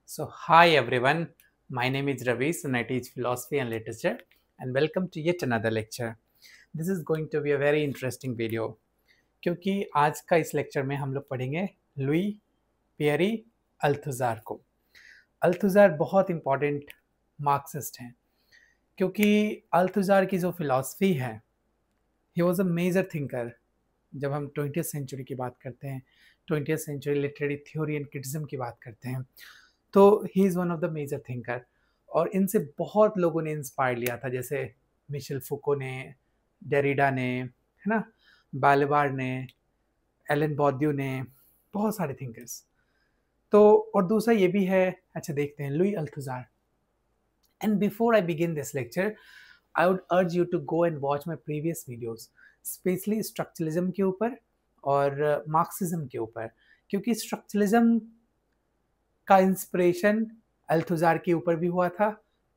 So, hi everyone. My name is Ravi, and I teach philosophy and literature. And welcome to yet another lecture. This is going to be a very interesting video क्योंकि आज का इस lecture में हम लोग पढ़ेंगे Louis पियरी अल्थुजार को। अल्थुजार बहुत इंपॉर्टेंट मार्क्सिस्ट हैं क्योंकि अल्थुजार की जो फिलॉसफी है, he was a major thinker. जब हम 20th सेंचुरी की बात करते हैं, 20th century literary theory and criticism की बात करते हैं, तो he is one of the major thinker. और इनसे बहुत लोगों ने इंस्पायर लिया था, जैसे मिशेल फुको ने, डेरिडा ने, है ना, बालेबार ने, एलन बॉर्ड्यू ने, बहुत सारे थिंकर्स। तो और दूसरा ये भी है, अच्छा देखते हैं Louis Althusser. And before I begin this lecture, I would urge you to go and watch my previous videos, specially structuralism के ऊपर और मार्क्सिज्म के ऊपर, क्योंकि स्ट्रक्चरलिज्म का इंस्पिरेशन अल्थुजार के ऊपर भी हुआ था।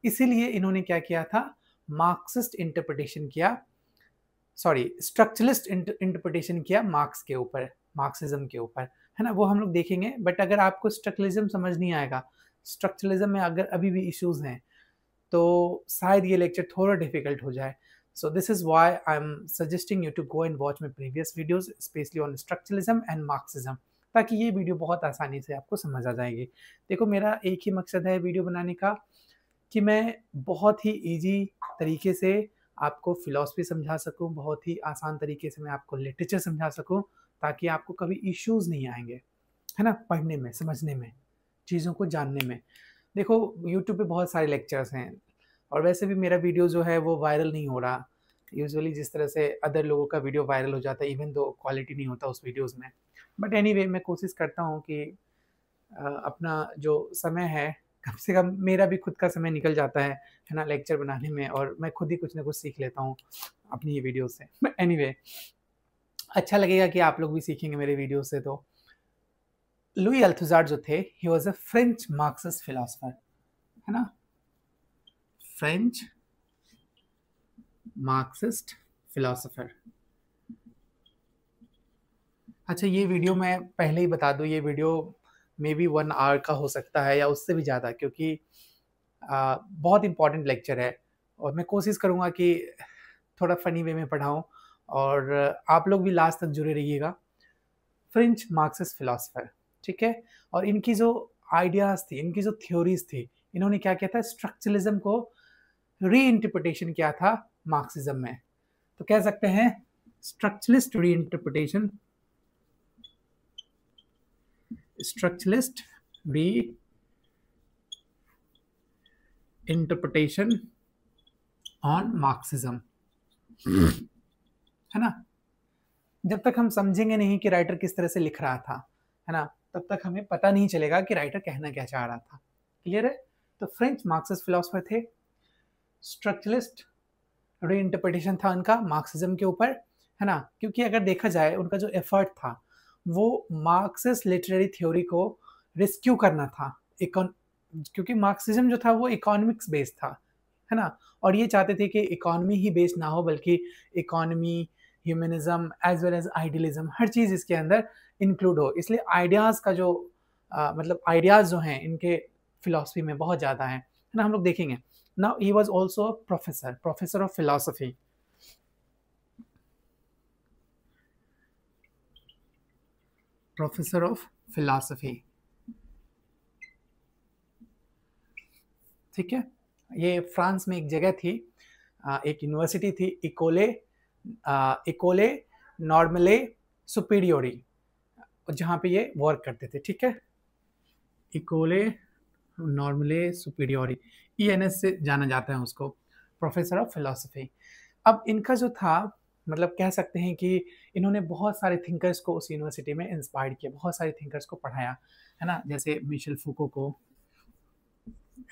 इसीलिए इन्होंने क्या किया था, मार्क्सिस्ट इंटरप्रिटेशन किया, सॉरी स्ट्रक्चरलिस्ट इंटरप्रिटेशन किया मार्क्स के ऊपर, मार्क्सिज्म के ऊपर, है ना, वो हम लोग देखेंगे। बट अगर आपको स्ट्रक्चरलिज्म समझ नहीं आएगा, स्ट्रक्चरलिज्म में अगर अभी भी इश्यूज हैं, तो शायद ये लेक्चर थोड़ा डिफिकल्ट हो जाए। So this is why I'm suggesting you to go and watch my previous videos, especially on structuralism and Marxism, ताकि ये वीडियो बहुत आसानी से आपको समझ आ जाएगी। देखो, मेरा एक ही मकसद है वीडियो बनाने का कि मैं बहुत ही इजी तरीके से आपको फिलॉसफी समझा सकूं, बहुत ही आसान तरीके से मैं आपको लिटरेचर समझा सकूं, ताकि आपको कभी इश्यूज नहीं आएंगे, है ना, पढ़ने में, समझने में, चीज़ों को जानने में। देखो, यूट्यूब पे बहुत सारे लेक्चर्स हैं और वैसे भी मेरा वीडियो जो है वो वायरल नहीं हो रहा यूजुअली, जिस तरह से अदर लोगों का वीडियो वायरल हो जाता है, इवन दो क्वालिटी नहीं होता उस वीडियोस में। बट एनीवे, मैं कोशिश करता हूँ कि अपना जो समय है, कम से कम मेरा भी खुद का समय निकल जाता है ना, लेक्चर बनाने में, और मैं खुद ही कुछ ना कुछ सीख लेता हूँ अपनी ये वीडियो से। बट एनीवे, अच्छा लगेगा कि आप लोग भी सीखेंगे मेरे वीडियो से। तो लुई अल्थुजार जो थे, ही was a French Marxist philosopher, है ना, फ्रेंच मार्क्सिस्ट फिलोसोफर। अच्छा, ये वीडियो मैं पहले ही बता दूं, ये वीडियो मे बी 1 आवर का हो सकता है या उससे भी ज़्यादा, क्योंकि बहुत इंपॉर्टेंट लेक्चर है और मैं कोशिश करूँगा कि थोड़ा फनी वे में पढ़ाऊँ और आप लोग भी लास्ट तक जुड़े रहिएगा। फ्रेंच मार्क्सिस्ट फिलोसोफर, ठीक है। और इनकी जो आइडियाज़ थी, इनकी जो थ्योरीज थी, इन्होंने क्या किया था, स्ट्रक्चरलिज्म को री इंटरप्रिटेशन किया था मार्क्सिज्म में। तो कह सकते हैं स्ट्रक्चरलिस्ट री इंटरप्रिटेशन, स्ट्रक्चरलिस्ट री इंटरप्रिटेशन ऑन मार्क्सिज्म, है ना। जब तक हम समझेंगे नहीं कि राइटर किस तरह से लिख रहा था, है ना, तब तक हमें पता नहीं चलेगा कि राइटर कहना क्या चाह रहा था। क्लियर है। तो फ्रेंच मार्क्सिस्ट फिलोसोफर थे, स्ट्रक्चरलिस्ट री इंटरप्रिटेशन था उनका मार्क्सिज्म के ऊपर, है ना। क्योंकि अगर देखा जाए, उनका जो एफर्ट था वो मार्क्सिस्ट लिटरेरी थ्योरी को रेस्क्यू करना था, क्योंकि मार्क्सिज्म जो था वो इकोनॉमिक्स बेस्ड था, है ना। और ये चाहते थे कि इकोनॉमी ही बेस्ड ना हो, बल्कि economy, humanism as well as idealism, हर चीज़ इसके अंदर इंक्लूड हो। इसलिए आइडियाज़ का जो मतलब आइडियाज़ जो हैं इनके फिलॉसफी में बहुत ज़्यादा है ना, हम लोग देखेंगे। Now he was also a professor of philosophy. Professor of philosophy, ठीक है। ये फ्रांस में एक जगह थी, एक यूनिवर्सिटी थी, इकोले नॉर्मले सुपीरियोरी, जहाँ पे ये वर्क करते थे, ठीक है। इकोले नॉर्मले सुपीरियोरी, ENS से जाना जाता है उसको, प्रोफेसर ऑफ फिलोसफी। अब इनका जो था, मतलब कह सकते हैं कि इन्होंने बहुत सारे थिंकर्स को उस यूनिवर्सिटी में इंस्पायर किया, बहुत सारे थिंकर्स को पढ़ाया, है ना, जैसे मिशेल फुको को,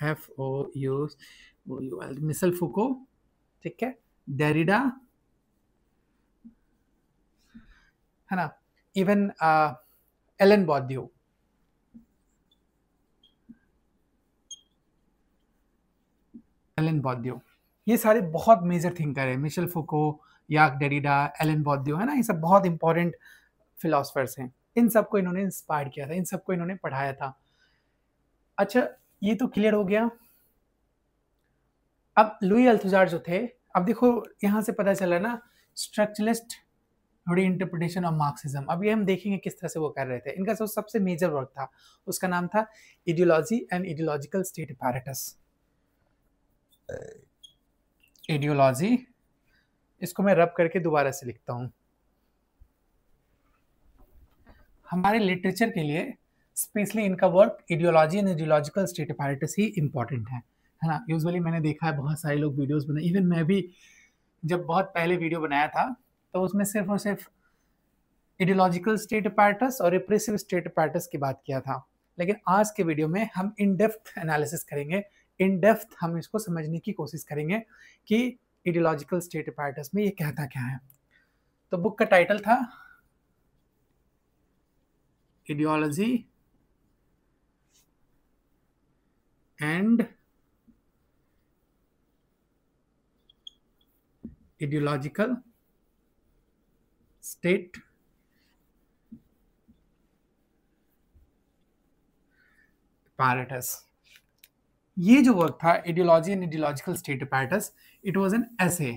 FOUL, मिशेल फुको, ठीक है, डेरिडा, है ना, इवन एलन बॉर्ड्यू, ये सारे बहुत मेजर थिंकर है। मिशेल फुको, याक डेरिडा, एलन बॉर्ड्यू, है ना, ये सब बहुत इंपॉर्टेंट फिलोसफर्स हैं। इन सबको इन्होंने इंस्पायर किया था, इन सबको इन्होंने पढ़ाया था। अच्छा, ये तो क्लियर हो गया। अब लुई अल्थुजार जो थे, अब देखो यहाँ से पता चला ना, स्ट्रक्चरलिस्ट रीइंटरप्रिटेशन ऑफ मार्क्सिज्म। अब ये हम देखेंगे किस तरह से वो कर रहे थे। इनका जो सबसे मेजर वर्क था उसका नाम था aetiology and ideological state apparatus. Aetiology, इसको मैं रब करके दोबारा से लिखता हूँ। हमारे लिटरेचर के लिए स्पेशली इनका work aetiology and ideological state apparatus he important है ना। यूजुअली मैंने देखा है बहुत सारे लोग वीडियोस बनाए, इवन मैं भी जब बहुत पहले वीडियो बनाया था तो उसमें सिर्फ और सिर्फ इडियोलॉजिकल स्टेट अपैरेटस और रिप्रेसिव स्टेट अपैरेटस की बात किया था। लेकिन आज के वीडियो में हम इन डेप्थ एनालिसिस करेंगे, इन डेप्थ हम इसको समझने की कोशिश करेंगे कि इडियोलॉजिकल स्टेट अपैरेटस में ये कहता क्या है। तो बुक का टाइटल था aetiology and ideological state apparatus। ये जो वर्क था ideology and ideological state apparatus, it was an essay,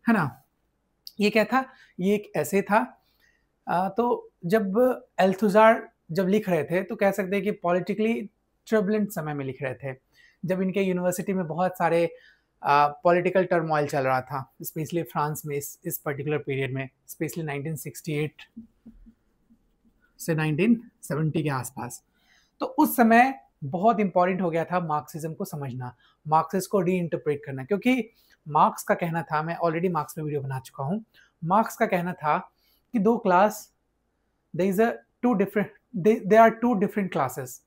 है ना। ये क्या था, ये एक ऐसे था। तो जब अल्थुजार जब लिख रहे थे तो कह सकते हैं कि पॉलिटिकली ट्रबलेंट समय में लिख रहे थे, जब इनके यूनिवर्सिटी में बहुत सारे पॉलिटिकल टर्मोइल चल रहा था, स्पेशली फ्रांस में इस पर्टिकुलर पीरियड में, स्पेशली 1968 से 1970 के आसपास। तो उस समय बहुत इंपॉर्टेंट हो गया था मार्क्सिज्म को समझना, मार्क्सिस्ट को रीइंटरप्रेट करना, क्योंकि मार्क्स का कहना था, मैं ऑलरेडी मार्क्स में वीडियो बना चुका हूँ, मार्क्स का कहना था कि दो class, there are two different classes,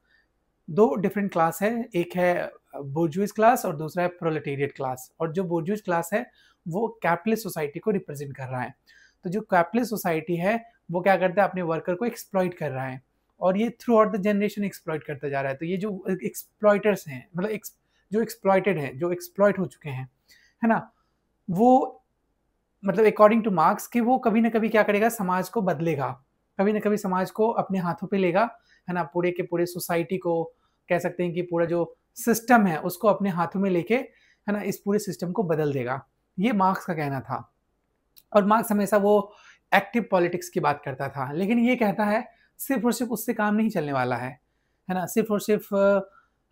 दो डिफरेंट क्लास है, एक है बोर्जुइस क्लास और दूसरा है प्रोलेटेरिएट क्लास। और जो बोर्जुइस क्लास है वो कैपिटलिस्ट सोसाइटी को रिप्रेजेंट कर रहा है। तो जो कैपिटलिस्ट सोसाइटी है वो क्या करता है, अपने वर्कर को एक्सप्लॉइट कर रहा है, और ये through out the generation exploit करता जा रहा है। तो ये जो एक्सप्लॉइटर्स हैं, मतलब जो एक्सप्लॉइटेड हैं, जो एक्सप्लॉइट हो चुके हैं, है ना, वो मतलब अकॉर्डिंग टू मार्क्स कि वो कभी ना कभी क्या करेगा, समाज को बदलेगा, कभी ना कभी समाज को अपने हाथों पे लेगा, है ना, पूरे के पूरे सोसाइटी को कह सकते हैं कि पूरा जो सिस्टम है उसको अपने हाथों में लेके, है ना, इस पूरे सिस्टम को बदल देगा। ये मार्क्स का कहना था। और मार्क्स हमेशा वो एक्टिव पॉलिटिक्स की बात करता था, लेकिन ये कहता है सिर्फ और सिर्फ उससे काम नहीं चलने वाला है ना। सिर्फ और सिर्फ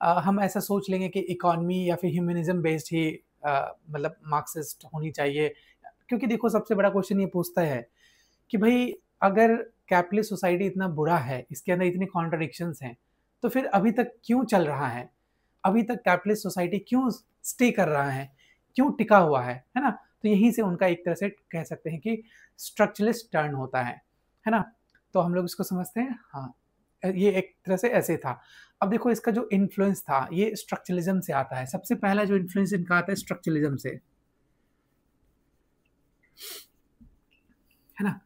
हम ऐसा सोच लेंगे कि इकोनॉमी या फिर ह्यूमनिज्म बेस्ड ही मतलब मार्क्सिस्ट होनी चाहिए, क्योंकि देखो सबसे बड़ा क्वेश्चन ये पूछता है कि भाई अगर कैपिटलिस्ट सोसाइटी इतना बुरा है, इसके अंदर इतने कॉन्ट्राडिक्शंस हैं, तो फिर अभी तक क्यों चल रहा है, अभी तक कैपिटलिस्ट सोसाइटी क्यों स्टे कर रहा है, क्यों टिका हुआ है ना। तो यहीं से उनका एक तरह से कह सकते हैं कि स्ट्रक्चरलिस्ट टर्न होता है ना। तो हम लोग इसको समझते हैं, हाँ, ये एक तरह से ऐसे था। अब देखो इसका जो इन्फ्लुएंस था ये स्ट्रक्चरलिज्म से आता है। सबसे पहला जो इन्फ्लुएंस इनका आता है स्ट्रक्चरलिज्म से, है ना।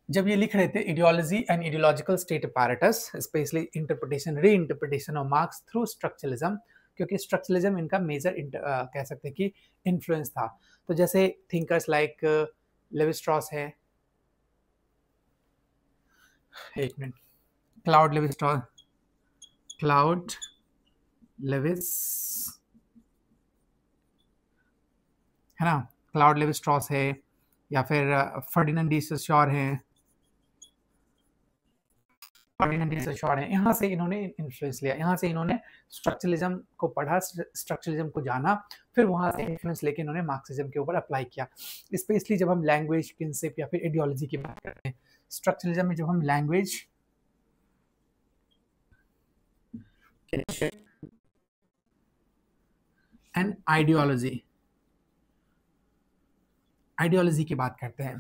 जब ये लिख रहे थे ideology and ideological state apparatus, specially interpretation reinterpretation of Marx through structuralism, क्योंकि स्ट्रक्चरलिज्म इनका मेजर कह सकते हैं कि इन्फ्लुएंस था। तो जैसे थिंकर्स लाइक लेवी स्ट्रॉस है, एक मिनट, क्लाउड लेविस, है ना, क्लाउड लेवी स्ट्रॉस है, या फिर फर्डिनेंड डी सोशर हैं, यहाँ से इन्होंने इन्फ्लुएंस लिया, यहाँ से इन्होंने स्ट्रक्चरलिज्म को पढ़ा, स्ट्रक्चरलिज्म को जाना, फिर वहाँ से इन्फ्लुएंस लेके इन्होंने मार्क्सिज्म के ऊपर अप्लाई किया। स्पेशली जब हम लैंग्वेज, किनशिप या फिर आइडियोलॉजी की बात करते हैं, स्ट्रक्चरलिज्म में जब हम लैंग्वेज, एंड आइडियोलॉजी की बात करते हैं,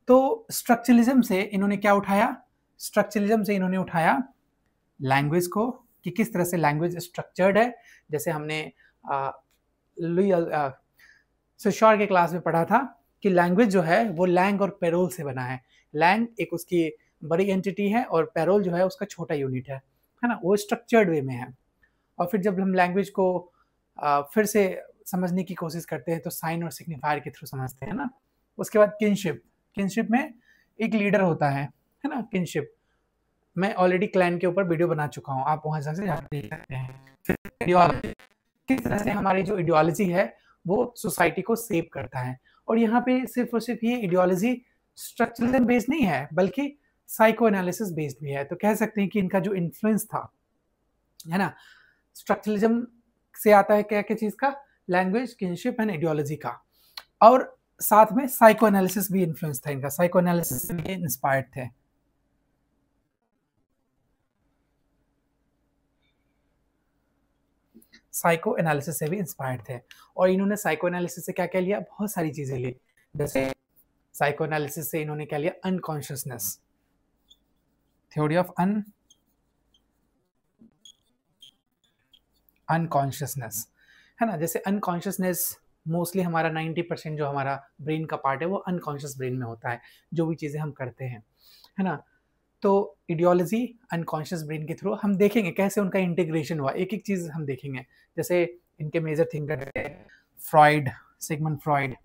तो स्ट्रक्चरलिज्म से इन्होंने क्या उठाया, स्ट्रक्चरलिज्म से इन्होंने उठाया लैंग्वेज को, कि किस तरह से लैंग्वेज स्ट्रक्चर्ड है। जैसे हमने लुई सोशर के क्लास में पढ़ा था कि लैंग्वेज जो है वो लैंग और पैरोल से बना है। लैंग एक उसकी बड़ी एंटिटी है और पैरोल जो है उसका छोटा यूनिट है ना, वो स्ट्रक्चर्ड वे में है। और फिर जब हम लैंग्वेज को फिर से समझने की कोशिश करते हैं तो साइन और सिग्निफायर के थ्रू समझते हैं ना। उसके बाद किनशिप में एक लीडर होता है ना, किनशिप, मैं ऑलरेडी क्लैन के ऊपर वीडियो बना चुका हूँ, आप वहाँ से जाके देख सकते हैं। आइडियोलॉजी, किस तरह से हमारी जो आइडियोलॉजी है वो सोसाइटी को सेव करता है। और यहाँ पे सिर्फ और सिर्फ ये आइडियोलॉजी स्ट्रक्चरलिज्म बेस्ड नहीं है, बल्कि साइको एनालिसिस बेस्ड भी है। तो कह सकते हैं कि इनका जो इन्फ्लुएंस था, है ना, स्ट्रक्चरलिज्म से आता है क्या क्या चीज का, लैंग्वेज, किनशिप एंड आइडियोलॉजी का, और साथ में साइको एनालिसिस भी इन्फ्लुएंस था इनका, साइको एनालिसिस से भी इंस्पायर्ड थे। साइको एनालिसिस से भी इंस्पायर्ड थे, और इन्होंने साइको एनालिसिस से क्या क्या लिया, बहुत सारी चीजें ली। जैसे साइको एनालिसिस से इन्होंने क्या लिया, अनकॉन्शियसनेस, थ्योरी ऑफ अनकॉन्शियसनेस, है ना। जैसे अनकॉन्शियसनेस मोस्टली हमारा 90% जो हमारा ब्रेन का पार्ट है वो अनकॉन्शियस ब्रेन में होता है, जो भी चीज़ें हम करते हैं, है ना। तो आइडियोलॉजी अनकॉन्शियस ब्रेन के थ्रू हम देखेंगे कैसे उनका इंटीग्रेशन हुआ, एक एक चीज़ हम देखेंगे। जैसे इनके मेजर थिंकर है फ्रॉइड, सिगमंड फ्रॉइड,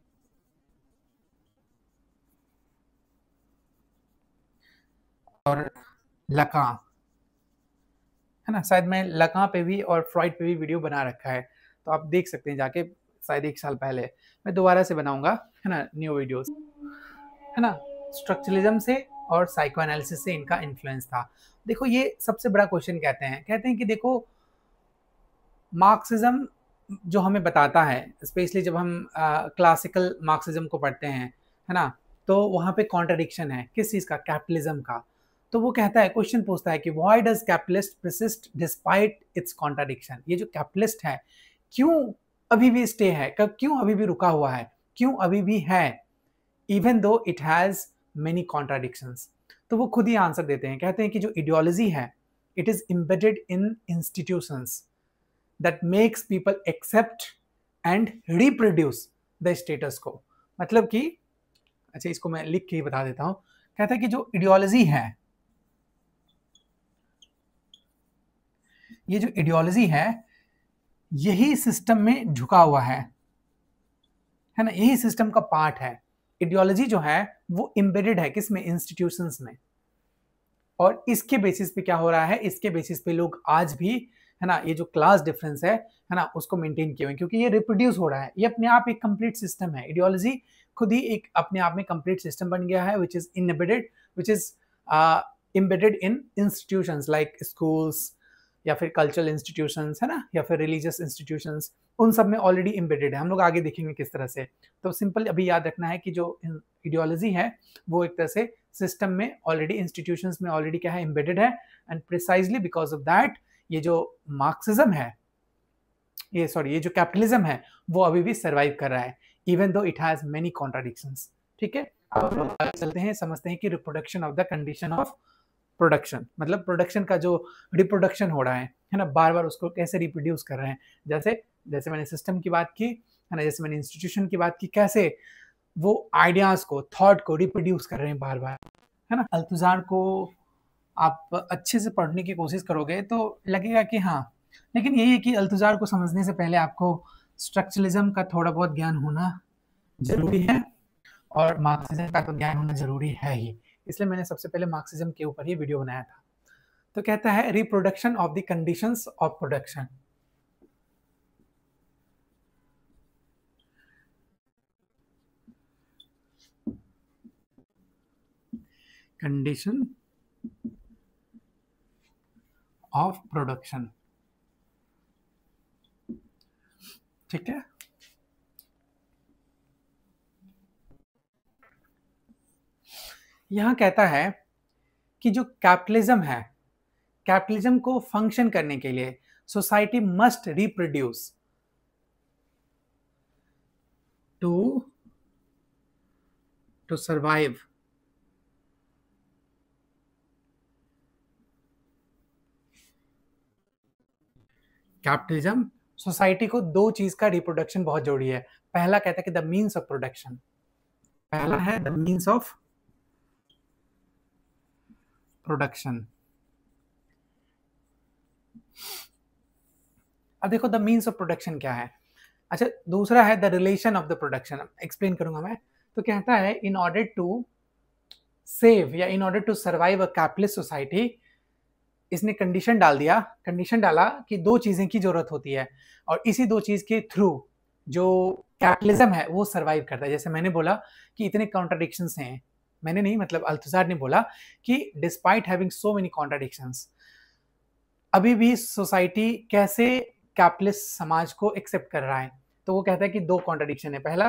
और लकां, है ना। शायद मैं लकां पे भी और फ्रॉइड पे भी वीडियो बना रखा है, तो आप देख सकते हैं जाके, शायद 1 साल पहले। मैं दोबारा से बनाऊंगा, है ना, न्यू वीडियोस, है ना। स्ट्रक्चरलिज्म से और साइको एनालिसिस से इनका इन्फ्लुएंस था। देखो ये सबसे बड़ा क्वेश्चन कहते हैं कि देखो मार्क्सिज्म जो हमें बताता है, स्पेशली जब हम क्लासिकल मार्क्सिज्म को पढ़ते हैं, है ना, तो वहाँ पे कॉन्ट्रडिक्शन है किस चीज़ का, कैपिटलिज्म का। तो वो कहता है, क्वेश्चन पूछता है कि why does capitalist persist despite it's contradiction. ये जो कैपिटलिस्ट है क्यों अभी भी स्टे है, कब क्यों अभी भी रुका हुआ है, क्यों अभी भी है, even though it has many contradictions. तो वो खुद ही आंसर देते हैं, कहते हैं कि जो आइडियोलॉजी है it is embedded in institutions that makes people accept and reproduce the status quo. मतलब कि, अच्छा इसको मैं लिख के ही बता देता हूं, कहता है कि जो आइडियोलॉजी है, ये जो आइडियोलॉजी है यही सिस्टम में झुका हुआ है ना, यही सिस्टम का पार्ट है। आइडियोलॉजी जो है वो एम्बेडेड है किसमें, इंस्टीट्यूशंस में। और इसके बेसिस पे क्या हो रहा है, इसके बेसिस पे लोग आज भी, है ना, ये जो क्लास डिफरेंस है ना, उसको मेंटेन किए हुए, क्योंकि ये रिप्रोड्यूस हो रहा है। ये अपने आप एक कंप्लीट सिस्टम है, आइडियोलॉजी खुद ही एक अपने आप में कंप्लीट सिस्टम बन गया है, which is inembedded, which is embedded in institutions like schools या फिर कल्चरल इंस्टीट्यूशंस, है ना, या फिर रिलीजियस इंस्टीट्यूशंस, उन सब में ऑलरेडी एम्बेडेड है। हम लोग आगे देखेंगे किस तरह से। तो सिंपल अभी याद रखना है कि जो आइडियोलॉजी है वो एक तरह से सिस्टम में ऑलरेडी, इंस्टीट्यूशंस में ऑलरेडी क्या है, एम्बेडेड है। And precisely because of that ये जो मार्क्सिज्म है, ये जो कैपिटलिज्म है वो अभी भी सर्वाइव कर रहा है, even though it has many contradictions. ठीक है, अब लोग चलते हैं, समझते हैं कि reproduction of the condition of production, मतलब प्रोडक्शन का जो रिप्रोडक्शन हो रहा है ना, बार बार उसको कैसे रिप्रोड्यूस कर रहे हैं। जैसे मैंने सिस्टम की बात की, है ना, जैसे मैंने इंस्टीट्यूशन की बात की, कैसे वो आइडियाज को, थॉट को रिप्रोड्यूस कर रहे हैं बार बार, है ना। अल्तुजार को आप अच्छे से पढ़ने की कोशिश करोगे तो लगेगा कि हाँ, लेकिन यही है कि अल्तुजार को समझने से पहले आपको स्ट्रक्चरलिज्म का थोड़ा बहुत ज्ञान होना जरूरी है, और मार्क्सिज्म का तो ज्ञान होना जरूरी है ही। इसलिए मैंने सबसे पहले मार्क्सिज्म के ऊपर ही वीडियो बनाया था। तो कहता है reproduction of the conditions of production. Condition of production, ठीक है। यहां कहता है कि जो कैपिटलिज्म है, कैपिटलिज्म को फंक्शन करने के लिए society must reproduce to survive. Capitalism society को दो चीज का रिप्रोडक्शन बहुत जरूरी है। पहला कहता है कि द मीन्स ऑफ प्रोडक्शन, पहला है द मीन्स ऑफ प्रोडक्शन। अब देखो द मीन्स ऑफ प्रोडक्शन क्या है। अच्छा, दूसरा है the relation of the production, explain करूंगा मैं। तो कहता है इन ऑर्डर टू सेव या in order to survive a capitalist society, इसने कंडीशन डाला कि दो चीजें की जरूरत होती है और इसी दो चीज के थ्रू जो कैपिटलिज्म है वो सरवाइव करता है। जैसे मैंने बोला कि इतने कॉन्ट्राडिक्शंस हैं, मैंने नहीं मतलब अल्थुजार ने बोला कि despite having so many contradictions अभी भी सोसाइटी कैसे कैपिटलिस्ट समाज को एक्सेप्ट कर रहा है। तो वो कहता है कि दो कॉन्ट्राडिक्शन है। पहला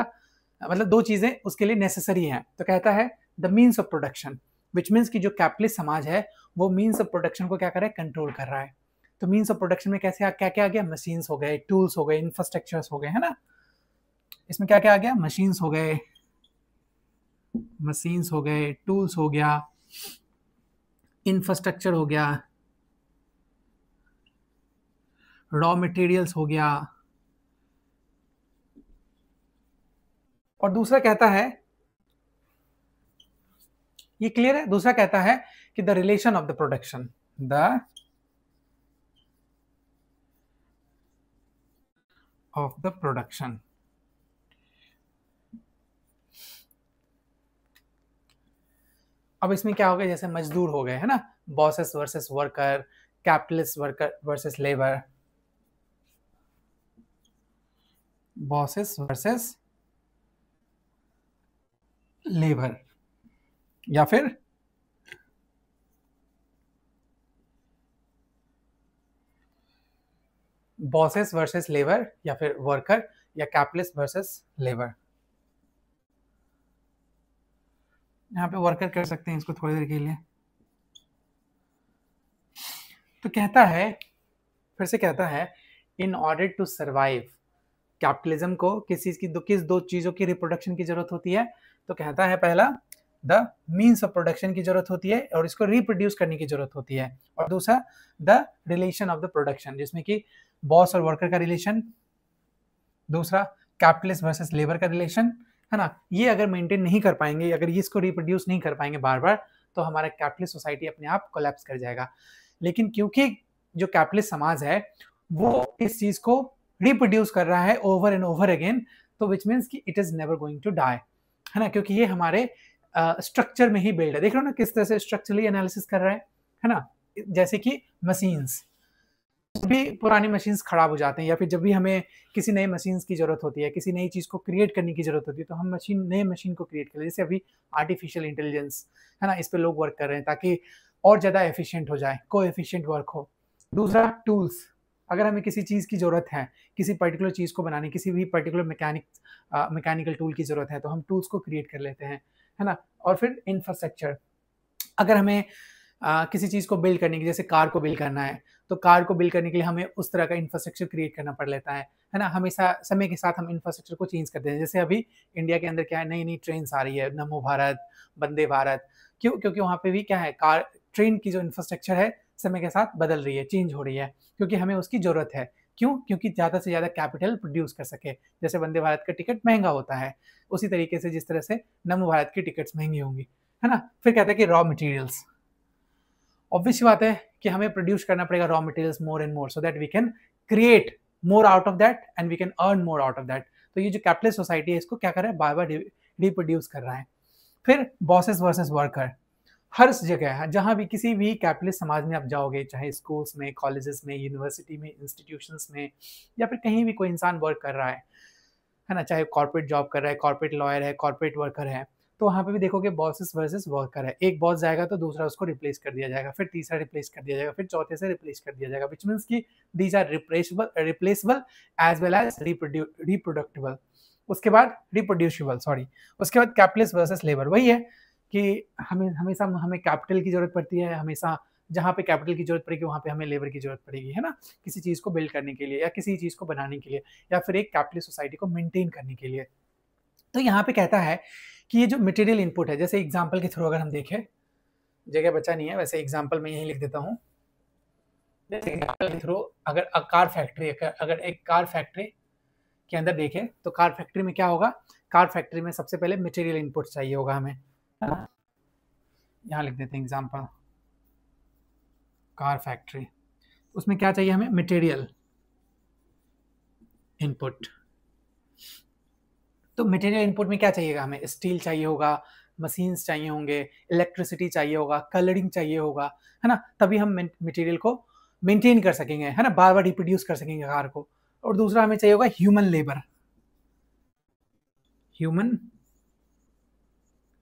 मतलब दो चीजें उसके लिए नेसेसरी हैं। तो कहता है the means of production, which means कि जो कैपिटलिस्ट समाज है वो मीन्स ऑफ प्रोडक्शन को क्या कर रहा है, कंट्रोल कर रहा है। तो मीन्स ऑफ प्रोडक्शन में कैसे क्या क्या आ गया, मशीन्स हो गए, टूल्स हो गए, इंफ्रास्ट्रक्चर्स हो गए, है ना। इसमें क्या क्या आ गया, मशीन्स हो गए, टूल्स हो गया, इंफ्रास्ट्रक्चर हो गया, रॉ मटेरियल्स हो गया। और दूसरा कहता है, ये क्लियर है, दूसरा कहता है कि the relation of the production, अब इसमें क्या हो गया, जैसे मजदूर हो गए, है ना, bosses versus worker, capitalist worker versus labour, bosses versus labour, या फिर बॉसेस वर्सेस लेबर, या फिर वर्कर, या कैपिटलिस्ट वर्सेस लेबर। यहाँ पे वर्कर कर सकते हैं इसको थोड़ी देर के लिए। तो कहता है, फिर से कहता है, in order to survive, capitalism को किस दो चीजों की रिप्रोडक्शन की जरूरत होती है। तो कहता है पहला द मीन्स ऑफ प्रोडक्शन की जरूरत होती है और इसको रिप्रोड्यूस करने की जरूरत होती है, और दूसरा the relation of the production, जिसमें कि बॉस और वर्कर का रिलेशन, दूसरा कैपिटलिस्ट वर्सेस लेबर का रिलेशन, है ना। ये अगर मेंटेन नहीं कर पाएंगे, अगर ये इसको रिप्रोड्यूस नहीं कर पाएंगे बार बार, तो हमारा कैपिटलिस्ट सोसाइटी अपने आप कोलैप्स कर जाएगा। लेकिन क्योंकि जो कैपिटलिस्ट समाज है वो इस चीज को रिप्रोड्यूस कर रहा है ओवर एंड ओवर अगेन, तो विच मीन्स कि it is never going to die, है ना, क्योंकि ये हमारे स्ट्रक्चर में ही बिल्ड है। देख रहे हो ना किस तरह से स्ट्रक्चरली एनालिसिस कर रहा है ना। जैसे कि मशीन्स, भी पुरानी मशीन्स खराब हो जाते हैं या फिर जब भी हमें किसी नई मशीन्स की जरूरत होती है, किसी नई चीज को क्रिएट करने की जरूरत होती है, तो हम नए मशीन को क्रिएट करें। जैसे अभी आर्टिफिशियल इंटेलिजेंस, है ना, इस पे लोग वर्क कर रहे हैं ताकि और ज्यादा एफिशिएंट हो जाए, को एफिशिएंट वर्क हो। दूसरा टूल्स, अगर हमें किसी चीज की जरूरत है, किसी पर्टिकुलर चीज को बनाने, किसी भी पर्टिकुलर मैकेनिकल टूल की जरूरत है, तो हम टूल्स को क्रिएट कर लेते हैं, है ना। और फिर इंफ्रास्ट्रक्चर, अगर हमें किसी चीज को बिल्ड करने की, जैसे कार को बिल्ड करना है, तो कार को बिल्ड करने के लिए हमें उस तरह का इंफ्रास्ट्रक्चर क्रिएट करना पड़ लेता है ना। हमेशा समय के साथ हम इंफ्रास्ट्रक्चर को चेंज करते हैं। जैसे अभी इंडिया के अंदर क्या है, नई नई ट्रेन आ रही है, नमो भारत, वंदे भारत, क्यों, क्योंकि वहाँ पे भी क्या है, कार ट्रेन की जो इंफ्रास्ट्रक्चर है समय के साथ बदल रही है, चेंज हो रही है, क्योंकि हमें उसकी जरूरत है। क्यों, क्योंकि ज़्यादा से ज़्यादा कैपिटल प्रोड्यूस कर सके। जैसे वंदे भारत का टिकट महंगा होता है, उसी तरीके से जिस तरह से नमो भारत की टिकट्स महंगी होंगी, है ना। फिर कहते हैं कि रॉ मटेरियल्स, ऑब्वियस बात है कि हमें प्रोड्यूस करना पड़ेगा raw materials more and more, so that we can create more out of that and we can earn more out of that. तो ये जो कैपिटलिस्ट सोसाइटी है इसको क्या कर रहा है, बार बार रिप्रोड्यूस कर रहा है। फिर बॉसेस वर्सेस वर्कर, हर जगह है, जहां भी किसी भी कैपिटलिस्ट समाज में आप जाओगे, चाहे स्कूल्स में, कॉलेजेस में, यूनिवर्सिटी में, इंस्टीट्यूशंस में, या फिर कहीं भी कोई इंसान वर्क कर रहा है ना, चाहे कॉर्पोरेट जॉब कर रहा है, कॉर्पोरेट लॉयर है, कॉर्पोरेट वर्कर है, तो वहाँ पे भी देखोगे बॉसेस वर्सेस वर्कर है। एक बॉस जाएगा तो दूसरा उसको रिप्लेस कर दिया जाएगा, फिर तीसरा रिप्लेस कर दिया जाएगा, फिर चौथे से रिप्लेस कर दिया जाएगा, विच मीन्स की these are replaceable as well as reproductible. उसके बाद रिप्रोड्यूसिबल, सॉरी, उसके बाद कैपिटलिस्ट वर्सेस लेबर, वही है कि हमेशा हमें कैपिटल की जरूरत पड़ती है, हमेशा जहाँ पे कैपिटल की जरूरत पड़ेगी वहाँ पे हमें लेबर की जरूरत पड़ेगी, है ना, किसी चीज को बिल्ड करने के लिए या किसी चीज को बनाने के लिए या फिर एक कैपिटलिस्ट सोसाइटी को मेंटेन करने के लिए। तो यहाँ पे कहता है कि ये जो मटेरियल इनपुट है, जैसे एग्जांपल के थ्रू अगर हम देखें, जगह बचा नहीं है, वैसे एग्जांपल में यही लिख देता हूँ। जैसे एग्जांपल के थ्रू अगर एक कार फैक्ट्री के अंदर देखें, तो कार फैक्ट्री में क्या होगा, कार फैक्ट्री में सबसे पहले मटेरियल इनपुट चाहिए होगा हमें, यहाँ लिख देते हैं एग्जांपल, कार फैक्ट्री, उसमें क्या चाहिए हमें, मटेरियल इनपुट। तो मटेरियल इनपुट में क्या चाहिएगा हमें, स्टील चाहिए होगा, मशीन्स चाहिए होंगे, इलेक्ट्रिसिटी चाहिए होगा, कलरिंग चाहिए होगा, है ना, तभी हम मटेरियल को मेंटेन कर सकेंगे, है ना, बार बार रिप्रोड्यूस कर सकेंगे कार को। और दूसरा हमें चाहिए होगा human labour, human,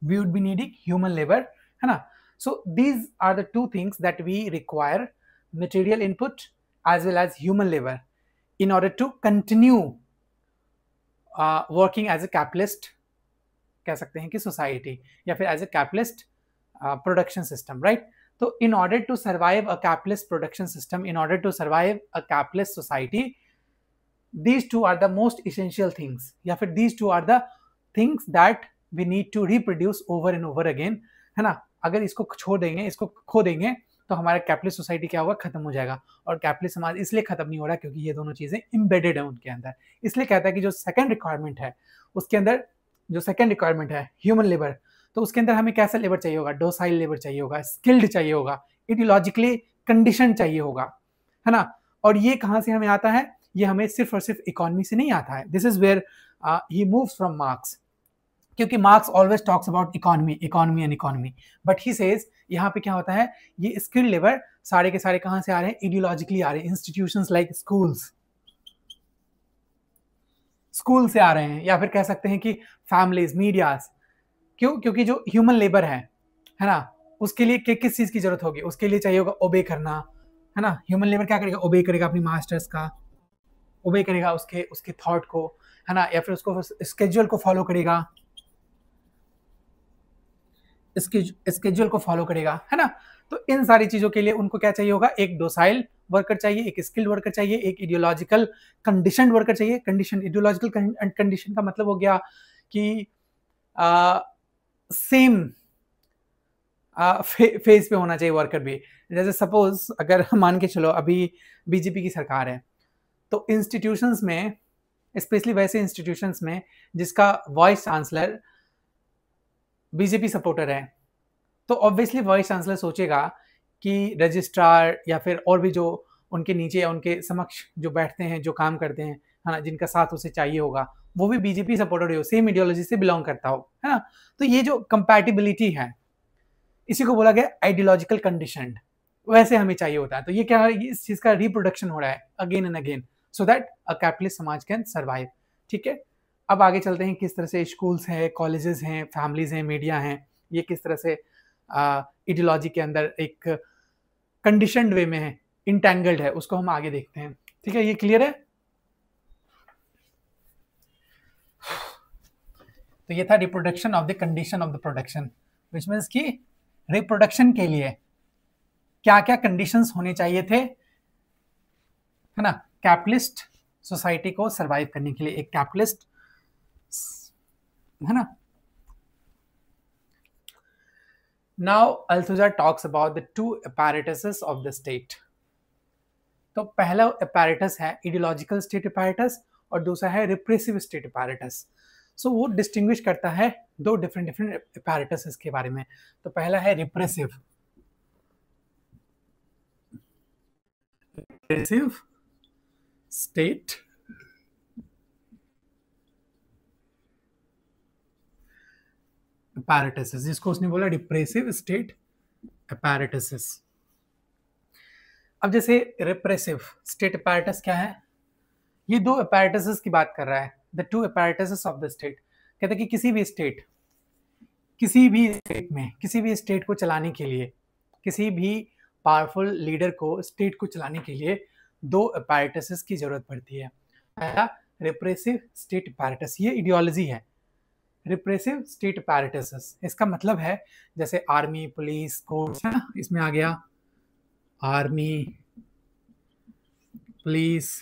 we would be needing human labor, है ना. So these are the two things that we require, material input as well as human labor, in order to continue working as a capitalist, कह सकते हैं कि society, या फिर as a capitalist production system, right. तो in order to survive a capitalist production system, in order to survive a capitalist society, these two are the most essential things, या फिर these two are the things that we need to reproduce over and over again, है ना. अगर इसको छोड़ देंगे, इसको खो देंगे, तो हमारा कैपिटलिस्ट सोसाइटी क्या होगा, खत्म हो जाएगा. और कैपिटलिस्ट समाज इसलिए खत्म नहीं हो रहा क्योंकि ये दोनों चीजें इम्बेडेड है उनके अंदर. इसलिए कहता है कि जो सेकंड रिक्वायरमेंट है उसके अंदर, जो सेकंड रिक्वायरमेंट है ह्यूमन लेबर, तो उसके अंदर हमें कैसा लेबर चाहिए होगा, डोसाइल लेबर चाहिए होगा, स्किल्ड चाहिए होगा, इडियोलॉजिकली कंडीशन चाहिए होगा, है ना. और ये कहाँ से हमें आता है, ये हमें सिर्फ और सिर्फ इकोनॉमी से नहीं आता है. This is where he moves from Marx, क्योंकि Marx always talks about economy, economy and economy, but he says यहाँ पे क्या होता है, ये स्किल्ड लेबर सारे के सारे कहाँ से आ रहे हैं, इडियोलॉजिकली आ रहे हैं, इंस्टीट्यूशंस लाइक स्कूल्स, स्कूल से आ रहे हैं, या फिर कह सकते हैं कि फैमिलीज, मीडियाज. क्यों, क्योंकि जो ह्यूमन लेबर है ना, उसके लिए किस चीज की जरूरत होगी, उसके लिए चाहिए होगा ओबे करना, है ना. ह्यूमन लेबर क्या करेगा, ओबे करेगा अपनी मास्टर्स का, ओबे करेगा उसके थॉट को, है ना, या फिर उसको स्केड्यूल को फॉलो करेगा, स्केड्यूल को फॉलो करेगा, है ना. तो इन सारी चीजों के लिए उनको क्या चाहिए होगा, एक डोसाइल वर्कर चाहिए, एक स्किल्ड वर्कर चाहिए, एक इडियोलॉजिकल कंडीशनड वर्कर चाहिए. कंडीशन, इडियोलॉजिकल कंडीशन का मतलब हो गया कि सेम फेज पे होना चाहिए वर्कर भी. जैसे सपोज अगर मान के चलो अभी बीजेपी की सरकार है, तो इंस्टीट्यूशंस में, स्पेशली वैसे इंस्टीट्यूशंस में जिसका वाइस चांसलर बीजेपी सपोर्टर है, तो ऑब्वियसली वाइस चांसलर सोचेगा कि रजिस्ट्रार या फिर और भी जो उनके नीचे या उनके समक्ष जो बैठते हैं, जो काम करते हैं, है ना, जिनका साथ उसे चाहिए होगा, वो भी बीजेपी सपोर्टर हो, सेम आइडियोलॉजी से बिलोंग करता हो, है ना. तो ये जो कंपैटिबिलिटी है, इसी को बोला गया आइडियोलॉजिकल कंडीशनड, वैसे हमें चाहिए होता है. तो ये क्या है, इस चीज का रिप्रोडक्शन हो रहा है again and again, so that a capitalist समाज कैन सर्वाइव. ठीक है, अब आगे चलते हैं किस तरह से स्कूल्स हैं, कॉलेजेस हैं, फैमिलीज हैं, मीडिया हैं, ये किस तरह से आइडियोलॉजी के अंदर एक कंडीशनड वे में है, इंटैंगल्ड है, उसको हम आगे देखते हैं. ठीक है, ये क्लियर है. तो ये था reproduction of the condition of the production, which means कि रिप्रोडक्शन के लिए क्या क्या कंडीशंस होने चाहिए थे, है ना, कैपिटलिस्ट सोसाइटी को सरवाइव करने के लिए, एक कैपिटलिस्ट, है ना. Now Althusser talks about the two apparatuses of the state. तो पहला apparatus है ideological state apparatus और दूसरा है repressive state apparatus. So वो distinguish करता है दो different apparatuses के बारे में. तो पहला है repressive state apparatuses, जिसको उसने बोला repressive state apparatuses. अब जैसे repressive state apparatus क्या है, ये दो apparatuses की बात कर रहा है, the two apparatuses of the state. कहता है कि किसी भी स्टेट में, किसी भी स्टेट को चलाने के लिए, किसी भी पावरफुल लीडर को स्टेट को चलाने के लिए दो apparatuses की जरूरत पड़ती है. पहला repressive state apparatus, ये इडियोलॉजी है. रिप्रेसिव स्टेट apparatus, इसका मतलब है जैसे आर्मी, पुलिस, कोर्ट्स, है ना, इसमें आ गया आर्मी, पुलिस,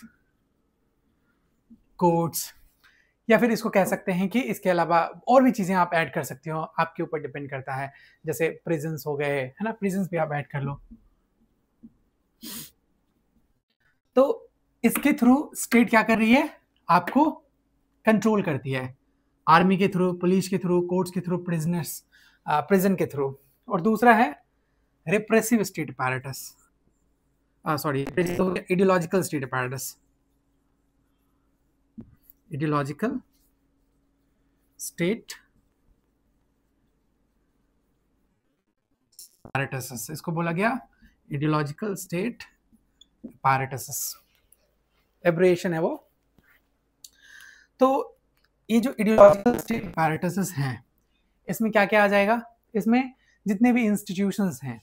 कोर्ट्स, या फिर इसको कह सकते हैं कि इसके अलावा और भी चीजें आप ऐड कर सकते हो, आपके ऊपर डिपेंड करता है. जैसे प्रिजन्स हो गए, है ना, प्रिजन्स भी आप ऐड कर लो. तो इसके थ्रू स्टेट क्या कर रही है, आपको कंट्रोल करती है, आर्मी के थ्रू, पुलिस के थ्रू, कोर्ट्स के थ्रू, प्रिजन के थ्रू. और दूसरा है repressive state apparatus, sorry, ideological state apparatus, ideological state apparatus, इसको बोला गया ideological state apparatus, एब्रिएशन है वो। तो ये जो ideological state apparatus हैं, इसमें क्या क्या आ जाएगा? इसमें जितने भी इंस्टीट्यूशंस हैं,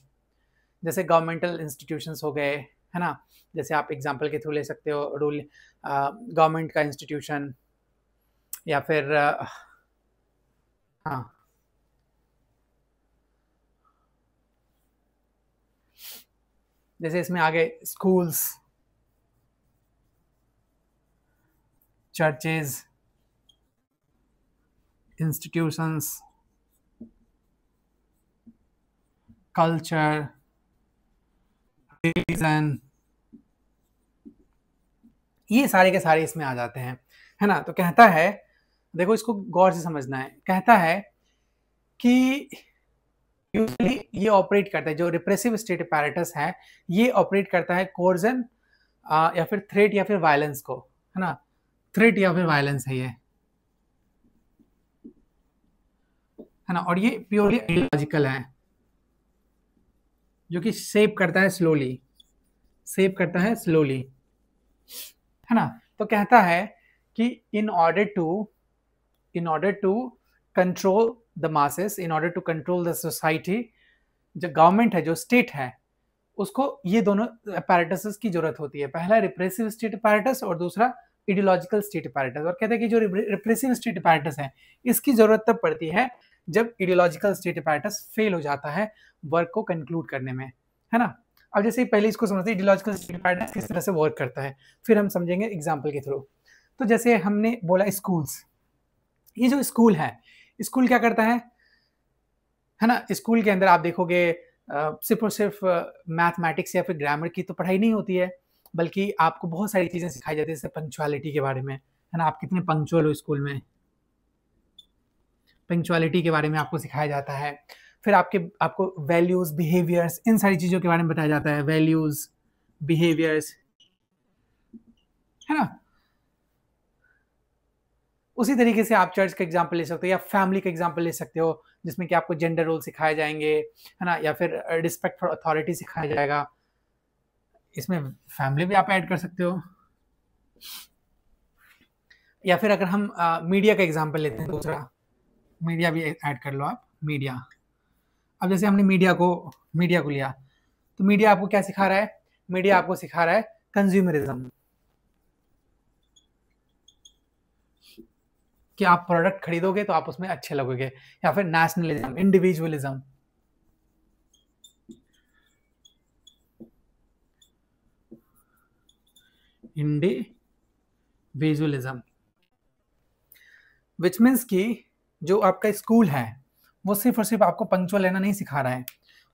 जैसे गवर्नमेंटल इंस्टीट्यूशंस हो गए, है ना, जैसे आप एग्जांपल के थ्रू ले सकते हो रूल गवर्नमेंट का इंस्टीट्यूशन, या फिर हाँ जैसे इसमें आ गए schools, churches, institutions, culture, religion, ये सारे के सारे इसमें आ जाते हैं, है ना। तो कहता है, देखो इसको गौर से समझना है, कहता है कि यूजली ये ऑपरेट करता है, जो रिप्रेसिव स्टेट अपैरेटस है ये ऑपरेट करता है कोर्जन या फिर थ्रेट या फिर वायलेंस को, है ना, थ्रेट या फिर वायलेंस है ये, है ना, और ये प्योरली आइडियोलॉजिकल है, जो कि शेप करता है स्लोली, शेप करता है स्लोली, है ना। तो कहता है कि in order to control the masses, in order to control the society, जो गवर्नमेंट है, जो स्टेट है, उसको ये दोनों अपैरेटस की जरूरत होती है। पहला रिप्रेसिव स्टेट अपैरेटस और दूसरा आइडियोलॉजिकल स्टेट अपैरेटस। और कहते हैं कि जो रिप्रेसिव स्टेट अपैरेटस है इसकी जरूरत तब पड़ती है जब आइडियोलॉजिकल स्टेट अपैरेटस फेल हो जाता है वर्क को कंक्लूड करने में, है ना। अब जैसे पहले इसको समझते हैं आइडियोलॉजिकल स्टेट अपैरेटस किस तरह से वर्क करता है, फिर हम समझेंगे एग्जाम्पल के थ्रू। तो जैसे हमने बोला स्कूल्स, ये जो स्कूल है, स्कूल क्या करता है ना, स्कूल के अंदर आप देखोगे सिर्फ और सिर्फ मैथमेटिक्स या फिर ग्रामर की तो पढ़ाई नहीं होती है, बल्कि आपको बहुत सारी चीज़ें सिखाई जाती है, जैसे पंक्चुअलिटी के बारे में, है ना, आप कितने पंक्चुअल हो स्कूल में, पंक्चुअलिटी के बारे में आपको सिखाया जाता है। फिर आपको वैल्यूज, बिहेवियर्स, इन सारी चीज़ों के बारे में बताया जाता है, वैल्यूज, बिहेवियर्स, है ना। उसी तरीके से आप चर्च का एग्जाम्पल ले सकते हो या फैमिली का एग्जाम्पल ले सकते हो, जिसमें कि आपको जेंडर रोल सिखाए जाएंगे, है ना, या फिर रिस्पेक्ट फॉर अथॉरिटी सिखाया जाएगा। इसमें फैमिली भी आप ऐड कर सकते हो। या फिर अगर हम मीडिया का एग्जाम्पल लेते हैं, दूसरा मीडिया भी ऐड कर लो आप, मीडिया। अब जैसे हमने मीडिया को लिया, तो मीडिया आपको क्या सिखा रहा है? मीडिया आपको सिखा रहा है कंज्यूमरिज्म, कि आप प्रोडक्ट खरीदोगे तो आप उसमें अच्छे लगोगे, या फिर नेशनलिज्म, इंडिविजुअलिज्म, इंडिविजुअलिज्म, विच मीन्स कि जो आपका स्कूल है वो सिर्फ और सिर्फ आपको पंक्चुअल रहना नहीं सिखा रहा है,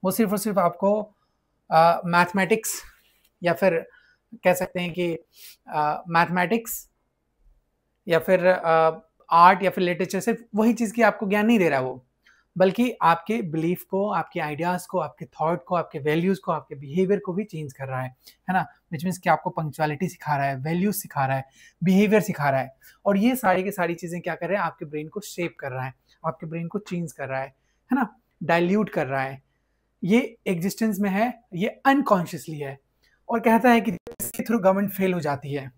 वो सिर्फ और सिर्फ आपको मैथमेटिक्स या फिर कह सकते हैं कि मैथमेटिक्स या फिर आर्ट या फिर लिटरेचर, सिर्फ वही चीज़ की आपको ज्ञान नहीं दे रहा है वो, बल्कि आपके बिलीफ को, आपके आइडियाज़ को, आपके थॉट को, आपके वैल्यूज़ को, आपके बिहेवियर को भी चेंज कर रहा है ना। विच मीन्स कि आपको पंक्चुअलिटी सिखा रहा है, वैल्यूज सिखा रहा है, बिहेवियर सिखा रहा है, और ये सारी की सारी चीज़ें क्या कर रहे हैं? आपके ब्रेन को शेप कर रहा है, आपके ब्रेन को चेंज कर रहा है ना, डाइल्यूट कर रहा है। ये एग्जिस्टेंस में है, ये अनकॉन्शियसली है। और कहता है कि इसके थ्रू गवर्नमेंट फेल हो जाती है,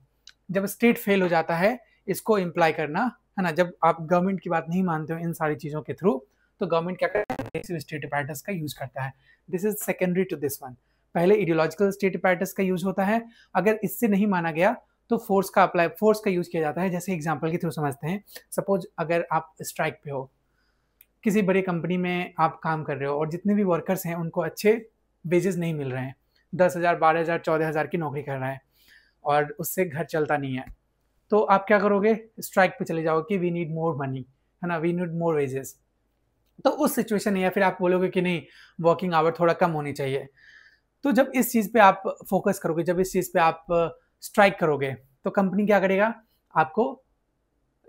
जब स्टेट फेल हो जाता है, इसको इम्प्लाई करना, है ना, जब आप गवर्नमेंट की बात नहीं मानते हो इन सारी चीज़ों के थ्रू, तो गवर्नमेंट क्या करता है? स्टेट अपैरेटस का यूज करता है। This is secondary to this one. पहले आइडियोलॉजिकल स्टेट अपैरेटस का यूज होता है, अगर इससे नहीं माना गया तो फोर्स का यूज किया जाता है। जैसे एग्जांपल के थ्रू समझते हैं, सपोज अगर आप स्ट्राइक पे हो, किसी बड़ी कंपनी में आप काम कर रहे हो और जितने भी वर्कर्स हैं उनको अच्छे वेजेस नहीं मिल रहे हैं, 10,000, 12,000, 14,000 की नौकरी कर रहा है और उससे घर चलता नहीं है, तो आप क्या करोगे? स्ट्राइक पे चले जाओगे कि वी नीड मोर मनी, है ना, वी नीड मोर वेजेस। तो उस सिचुएशन में या फिर आप बोलोगे कि नहीं, वर्किंग आवर थोड़ा कम होनी चाहिए। तो जब इस चीज़ पे आप फोकस करोगे, जब इस चीज़ पे आप स्ट्राइक करोगे, तो कंपनी क्या करेगा? आपको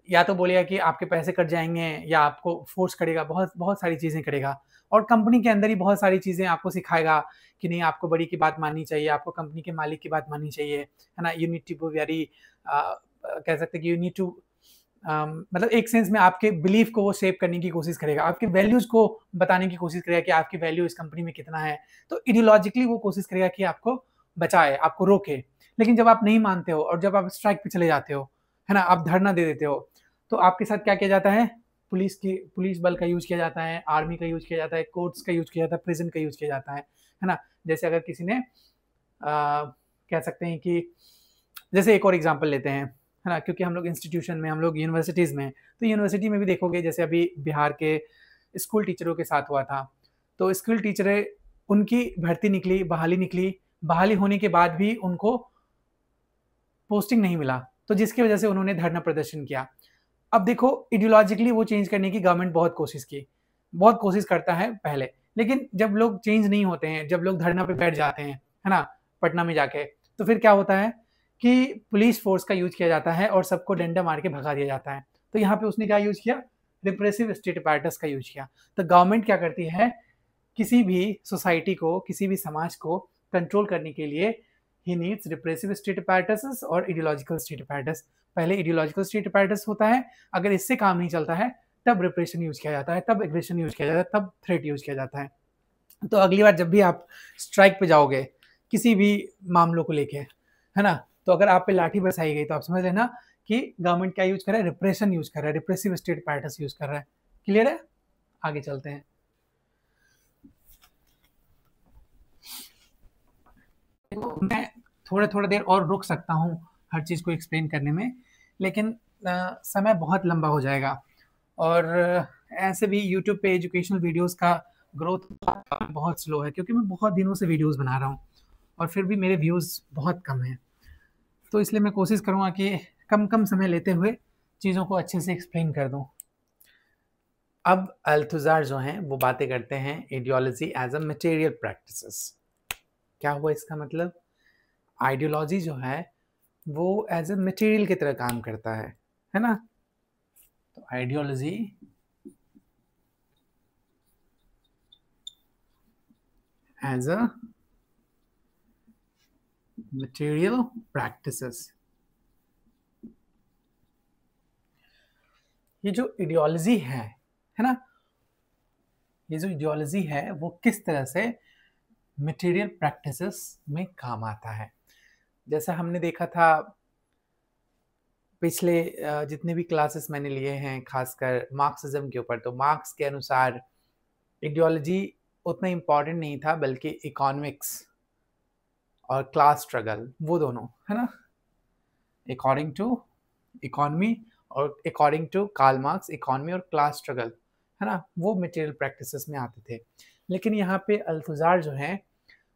या तो बोलेगा कि आपके पैसे कट जाएंगे, या आपको फोर्स करेगा, बहुत बहुत सारी चीज़ें करेगा। और कंपनी के अंदर ही बहुत सारी चीज़ें आपको सिखाएगा कि नहीं, आपको बड़ी की बात माननी चाहिए, आपको कंपनी के मालिक की बात माननी चाहिए, है ना। You need to be very, कह सकते कि यू नीड टू मतलब एक सेंस में आपके बिलीफ को वो शेप करने की कोशिश करेगा, आपके वैल्यूज को बताने की कोशिश करेगा कि आपकी वैल्यू इस कंपनी में कितना है। तो इडियोलॉजिकली वो कोशिश करेगा कि आपको बचाए, आपको रोके। लेकिन जब आप नहीं मानते हो और जब आप स्ट्राइक पे चले जाते हो, है ना, आप धरना दे देते हो, तो आपके साथ क्या किया जाता है? पुलिस बल का यूज किया जाता है, आर्मी का यूज किया जाता है, कोर्ट्स का यूज किया जाता है, प्रिजन का यूज किया जाता है ना। जैसे अगर किसी ने कह सकते हैं कि जैसे एक और एग्जांपल लेते हैं, है ना, क्योंकि हम लोग इंस्टीट्यूशन में, हम लोग यूनिवर्सिटीज़ में, तो यूनिवर्सिटी में भी देखोगे, जैसे अभी बिहार के स्कूल टीचरों के साथ हुआ था। तो स्कूल टीचरें, उनकी भर्ती निकली, बहाली निकली, बहाली होने के बाद भी उनको पोस्टिंग नहीं मिला, तो जिसकी वजह से उन्होंने धरना प्रदर्शन किया। अब देखो, इडियोलॉजिकली वो चेंज करने की गवर्नमेंट बहुत कोशिश की, बहुत कोशिश करता है पहले, लेकिन जब लोग चेंज नहीं होते हैं, जब लोग धरना पे बैठ जाते हैं, है ना, पटना में जाके, तो फिर क्या होता है कि पुलिस फोर्स का यूज किया जाता है और सबको डंडा मार के भगा दिया जाता है। तो यहाँ पे उसने क्या यूज किया? रिप्रेसिव स्टेट अपैरेटस का यूज किया। तो गवर्नमेंट क्या करती है? किसी भी सोसाइटी को, किसी भी समाज को कंट्रोल करने के लिए he needs repressive state apparatus और इडियोलॉजिकल स्टेट अपैरेटस। पहले इडियोलॉजिकल स्टेट अपैरेटस होता है, अगर इससे काम नहीं चलता है तब रिप्रेशन यूज किया जाता है, तब एग्रेशन यूज किया जाता है, तब थ्रेट यूज किया जाता है। तो अगली बार जब भी आप स्ट्राइक पे जाओगे किसी भी मामलों को लेके, है ना, तो अगर आप पे लाठी बरसाई गई तो आप समझ लेना कि गवर्नमेंट क्या यूज कर रहा है? रिप्रेशन यूज कर रहा है, रिप्रेसिव स्टेट अपैरेटस यूज कर रहा है। क्लियर है? आगे चलते हैं। मैं थोड़ा देर और रुक सकता हूँ हर चीज़ को एक्सप्लेन करने में, लेकिन समय बहुत लंबा हो जाएगा और ऐसे भी यूट्यूब पे एजुकेशनल वीडियोस का ग्रोथ बहुत स्लो है, क्योंकि मैं बहुत दिनों से वीडियोस बना रहा हूँ और फिर भी मेरे व्यूज़ बहुत कम हैं। तो इसलिए मैं कोशिश करूँगा कि कम कम समय लेते हुए चीज़ों को अच्छे से एक्सप्लेन कर दूँ। अब अल्थुज़ार जो हैं वो बातें करते हैं ideology as a material practices. क्या हुआ इसका मतलब? आइडियोलॉजी जो है वो एज ए मटेरियल की तरह काम करता है ना। तो ideology as a material practices. ये जो आइडियोलॉजी है ना, ये जो आइडियोलॉजी है वो किस तरह से मटेरियल प्रैक्टिसेस में काम आता है? जैसा हमने देखा था पिछले जितने भी क्लासेस मैंने लिए हैं, खासकर मार्क्सिज्म के ऊपर, तो मार्क्स के अनुसार आइडियोलॉजी उतना इम्पॉर्टेंट नहीं था, बल्कि इकोनॉमिक्स और क्लास स्ट्रगल, वो दोनों, है ना, अकॉर्डिंग टू इकोनॉमी और according to Karl Marx, economy और क्लास स्ट्रगल, है ना, वो मटेरियल प्रैक्टिसेस में आते थे। लेकिन यहाँ पे अल्थुज़ार जो है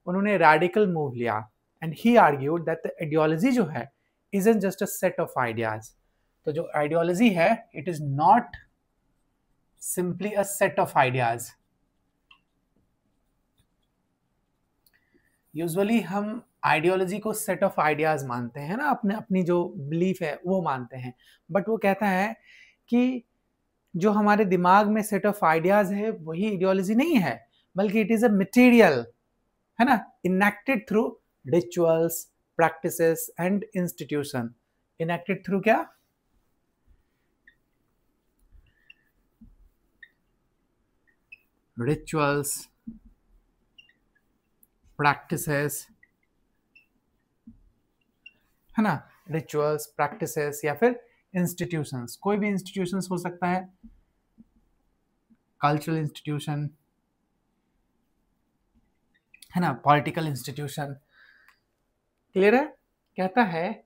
उन्होंने रैडिकल मूव लिया and he argued that the ideology जो है isn't just a set of ideas। तो जो आइडियोलॉजी है it is not simply a set of ideas। Usually हम आइडियोलॉजी को सेट ऑफ आइडियाज मानते हैं ना, अपने अपनी जो बिलीफ है वो मानते हैं, बट वो कहता है कि जो हमारे दिमाग में सेट ऑफ आइडियाज है वही आइडियोलॉजी नहीं है, बल्कि इट इज अ मटेरियल, है ना, enacted through rituals, practices and institution. Enacted through क्या? रिचुअल्स, प्रैक्टिसेस, है ना, रिचुअल्स, प्रैक्टिसेस या फिर इंस्टीट्यूशंस। कोई भी इंस्टीट्यूशंस हो सकता है, कल्चरल इंस्टीट्यूशन, है ना, पॉलिटिकल इंस्टीट्यूशन। क्लियर है? कहता है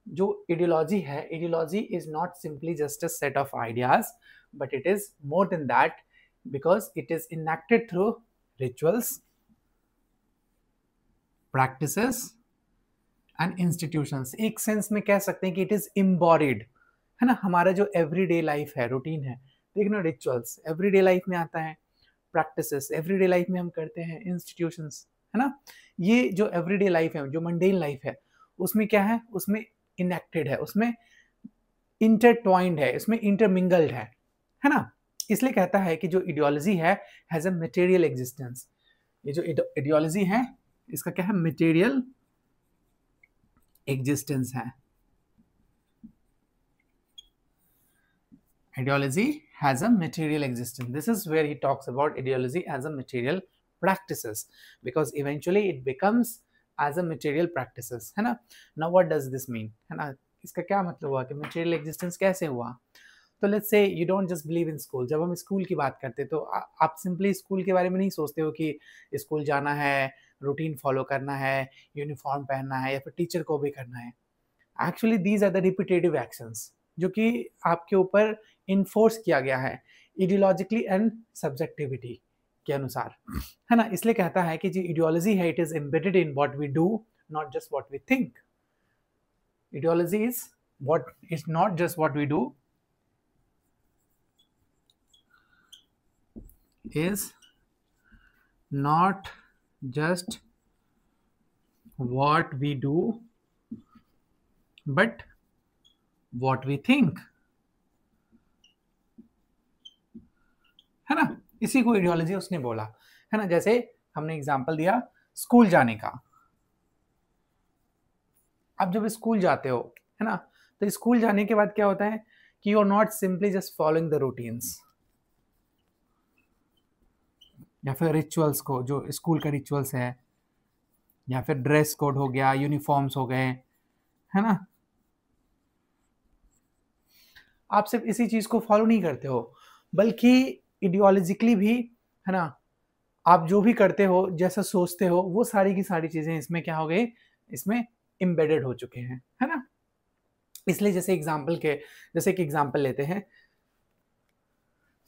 जो आइडियोलॉजी है, ideology is not simply just a set of ideas, but it is more than that, because it is enacted through rituals, practices and institutions. एक सेंस में कह सकते हैं कि इट इज इम्बॉडीड, है ना, हमारा जो एवरीडे लाइफ है, रूटीन है, देखना, रिचुअल्स एवरीडे लाइफ में आता है, प्रैक्टिसेस एवरीडे लाइफ में हम करते हैं, इंस्टीट्यूशंस, है ना, ये जो एवरीडे लाइफ है, जो मंडेन लाइफ है, उसमें क्या है? उसमें इनेक्टेड है, उसमें इंटरट्वाइंड है, उसमें इंटरमिंगल्ड है ना। इसलिए कहता है कि जो आइडियोलॉजी है हैज अ मटेरियल एग्जिस्टेंस। ये जो आइडियोलॉजी है इसका क्या है? मटेरियल एग्जिस्टेंस है। Ideology has a material existence. This is where he talks about ideology as a material practices, because eventually it becomes as a material practices, है ना. Now what does this mean, है ना, इसका क्या मतलब हुआ कि material existence कैसे हुआ. तो let's say you don't just believe in school. जब हम स्कूल की बात करते हैं तो आप सिंपली स्कूल के बारे में नहीं सोचते हो कि स्कूल जाना है, रूटीन फॉलो करना है, यूनिफॉर्म पहनना है, या फिर टीचर को भी करना है. Actually these are the repetitive actions जो कि आपके ऊपर इन्फोर्स किया गया है इडियोलॉजिकली एंड सब्जेक्टिविटी के अनुसार, है ना. इसलिए कहता है कि जो इडियोलॉजी है it is embedded in what we do, not just what we think. Ideology is what is not just what we do, is not just what we do but what we think, है ना. इसी को ideology उसने बोला, है ना. जैसे हमने एग्जांपल दिया स्कूल जाने का. आप जब स्कूल जाते हो, है ना, तो स्कूल जाने के बाद क्या होता है कि you are not simply just following the routines या फिर रिचुअल्स को, जो स्कूल का रिचुअल्स है, या फिर ड्रेस कोड हो गया, यूनिफॉर्म्स हो गए, है ना. आप सिर्फ इसी चीज को फॉलो नहीं करते हो बल्कि इडियोलॉजिकली भी, है ना, आप जो भी करते हो, जैसा सोचते हो, वो सारी की सारी चीजें इसमें क्या हो गई, इसमें एम्बेडेड हो चुके हैं, है ना. इसलिए जैसे एक एग्जांपल लेते हैं.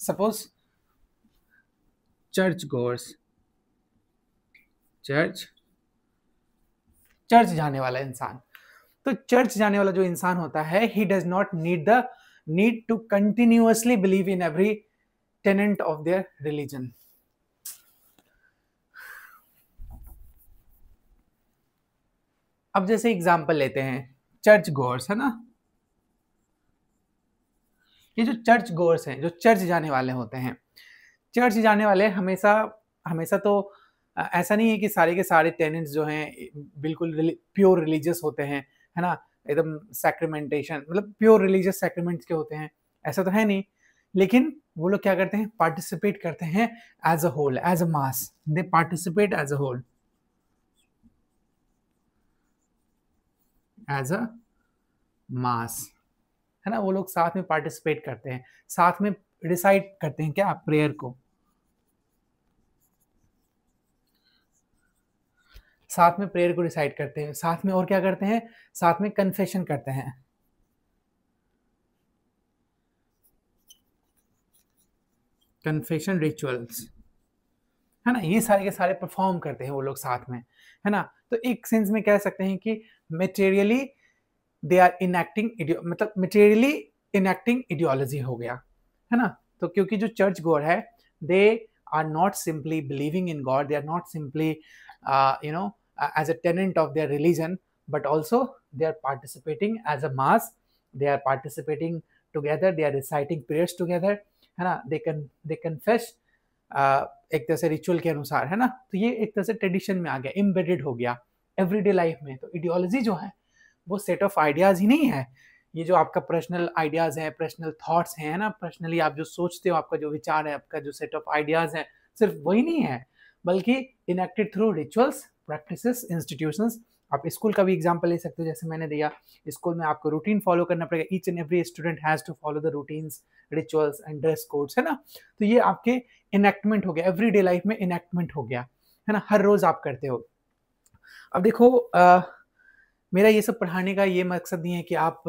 सपोज चर्च गोर्स, चर्च जाने वाला इंसान. तो चर्च जाने वाला जो इंसान होता है, he does not need to continuously believe in every tenet of their religion. अब जैसे एग्जांपल लेते हैं चर्च गोर्स, है ना. ये जो चर्च गोर्स हैं, जो चर्च जाने वाले होते हैं, चर्च जाने वाले हमेशा तो ऐसा नहीं है कि सारे के सारे टेनेंट्स जो हैं बिल्कुल प्योर रिलीजियस होते हैं, है ना, एकदम सैक्रिमेंटेशन, मतलब प्योर रिलीजियस सैक्रिमेंट्स के होते हैं, ऐसा तो है नहीं. लेकिन वो लोग क्या करते हैं, पार्टिसिपेट करते हैं as a whole, as a mass. They participate as a whole, as a mass, है ना. वो लोग साथ में पार्टिसिपेट करते हैं, साथ में रिसाइट करते हैं क्या, प्रेयर को, साथ में प्रेयर को रिसाइट करते हैं, साथ में और क्या करते हैं, साथ में कन्फेशन करते हैं, कन्फेशन रिचुअल्स, है ना. ये सारे के सारे परफॉर्म करते हैं वो लोग साथ में, है ना. तो एक सेंस में कह सकते हैं कि मेटेरियली दे आर इनएक्टिंग, मतलब मेटेरियली इनएक्टिंग इडियोलॉजी हो गया, है ना. तो क्योंकि जो चर्च गोर है, they are not simply believing in God, they are not simply you know as a tenant of their religion, but also they are participating as a mass, they are participating together, they are reciting prayers together, है ना. they confess एक तरह से ritual के अनुसार, है ना. तो ये एक तरह से ट्रेडिशन में आ गया, एम्बेडेड हो गया एवरीडे लाइफ में. तो इडियोलॉजी जो है वो सेट ऑफ आइडियाज ही नहीं है, ये जो आपका पर्सनल आइडियाज है, पर्सनल थॉट्स हैं, है ना, पर्सनली आप जो सोचते हो, आपका जो विचार है, आपका जो सेट ऑफ आइडियाज है, सिर्फ वही नहीं है, बल्कि enacted through rituals, practices, institutions. आप स्कूल का भी एग्जांपल ले सकते हो, जैसे मैंने दिया, स्कूल में आपको रूटीन फॉलो करना पड़ेगा. Each and every student has to follow the routines, rituals and dress codes, है ना. तो ये आपके इनेक्टमेंट हो गया, एवरीडे लाइफ में इनेक्टमेंट हो गया, है ना, हर रोज आप करते हो. अब देखो मेरा ये सब पढ़ाने का ये मकसद नहीं है कि आप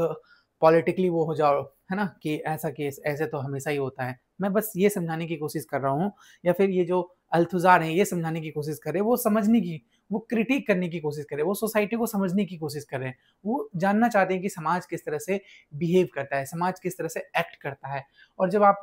पॉलिटिकली वो हो जाओ, है ना, कि ऐसा केस ऐसे तो हमेशा ही होता है. मैं बस ये समझाने की कोशिश कर रहा हूँ, या फिर ये जो अल्थुजार हैं ये समझाने की कोशिश कर रहे हैं, वो समझने की, वो क्रिटिक करने की कोशिश कर रहे हैं, वो सोसाइटी को समझने की कोशिश कर रहे हैं, वो जानना चाहते हैं कि समाज किस तरह से बिहेव करता है, समाज किस तरह से एक्ट करता है. और जब आप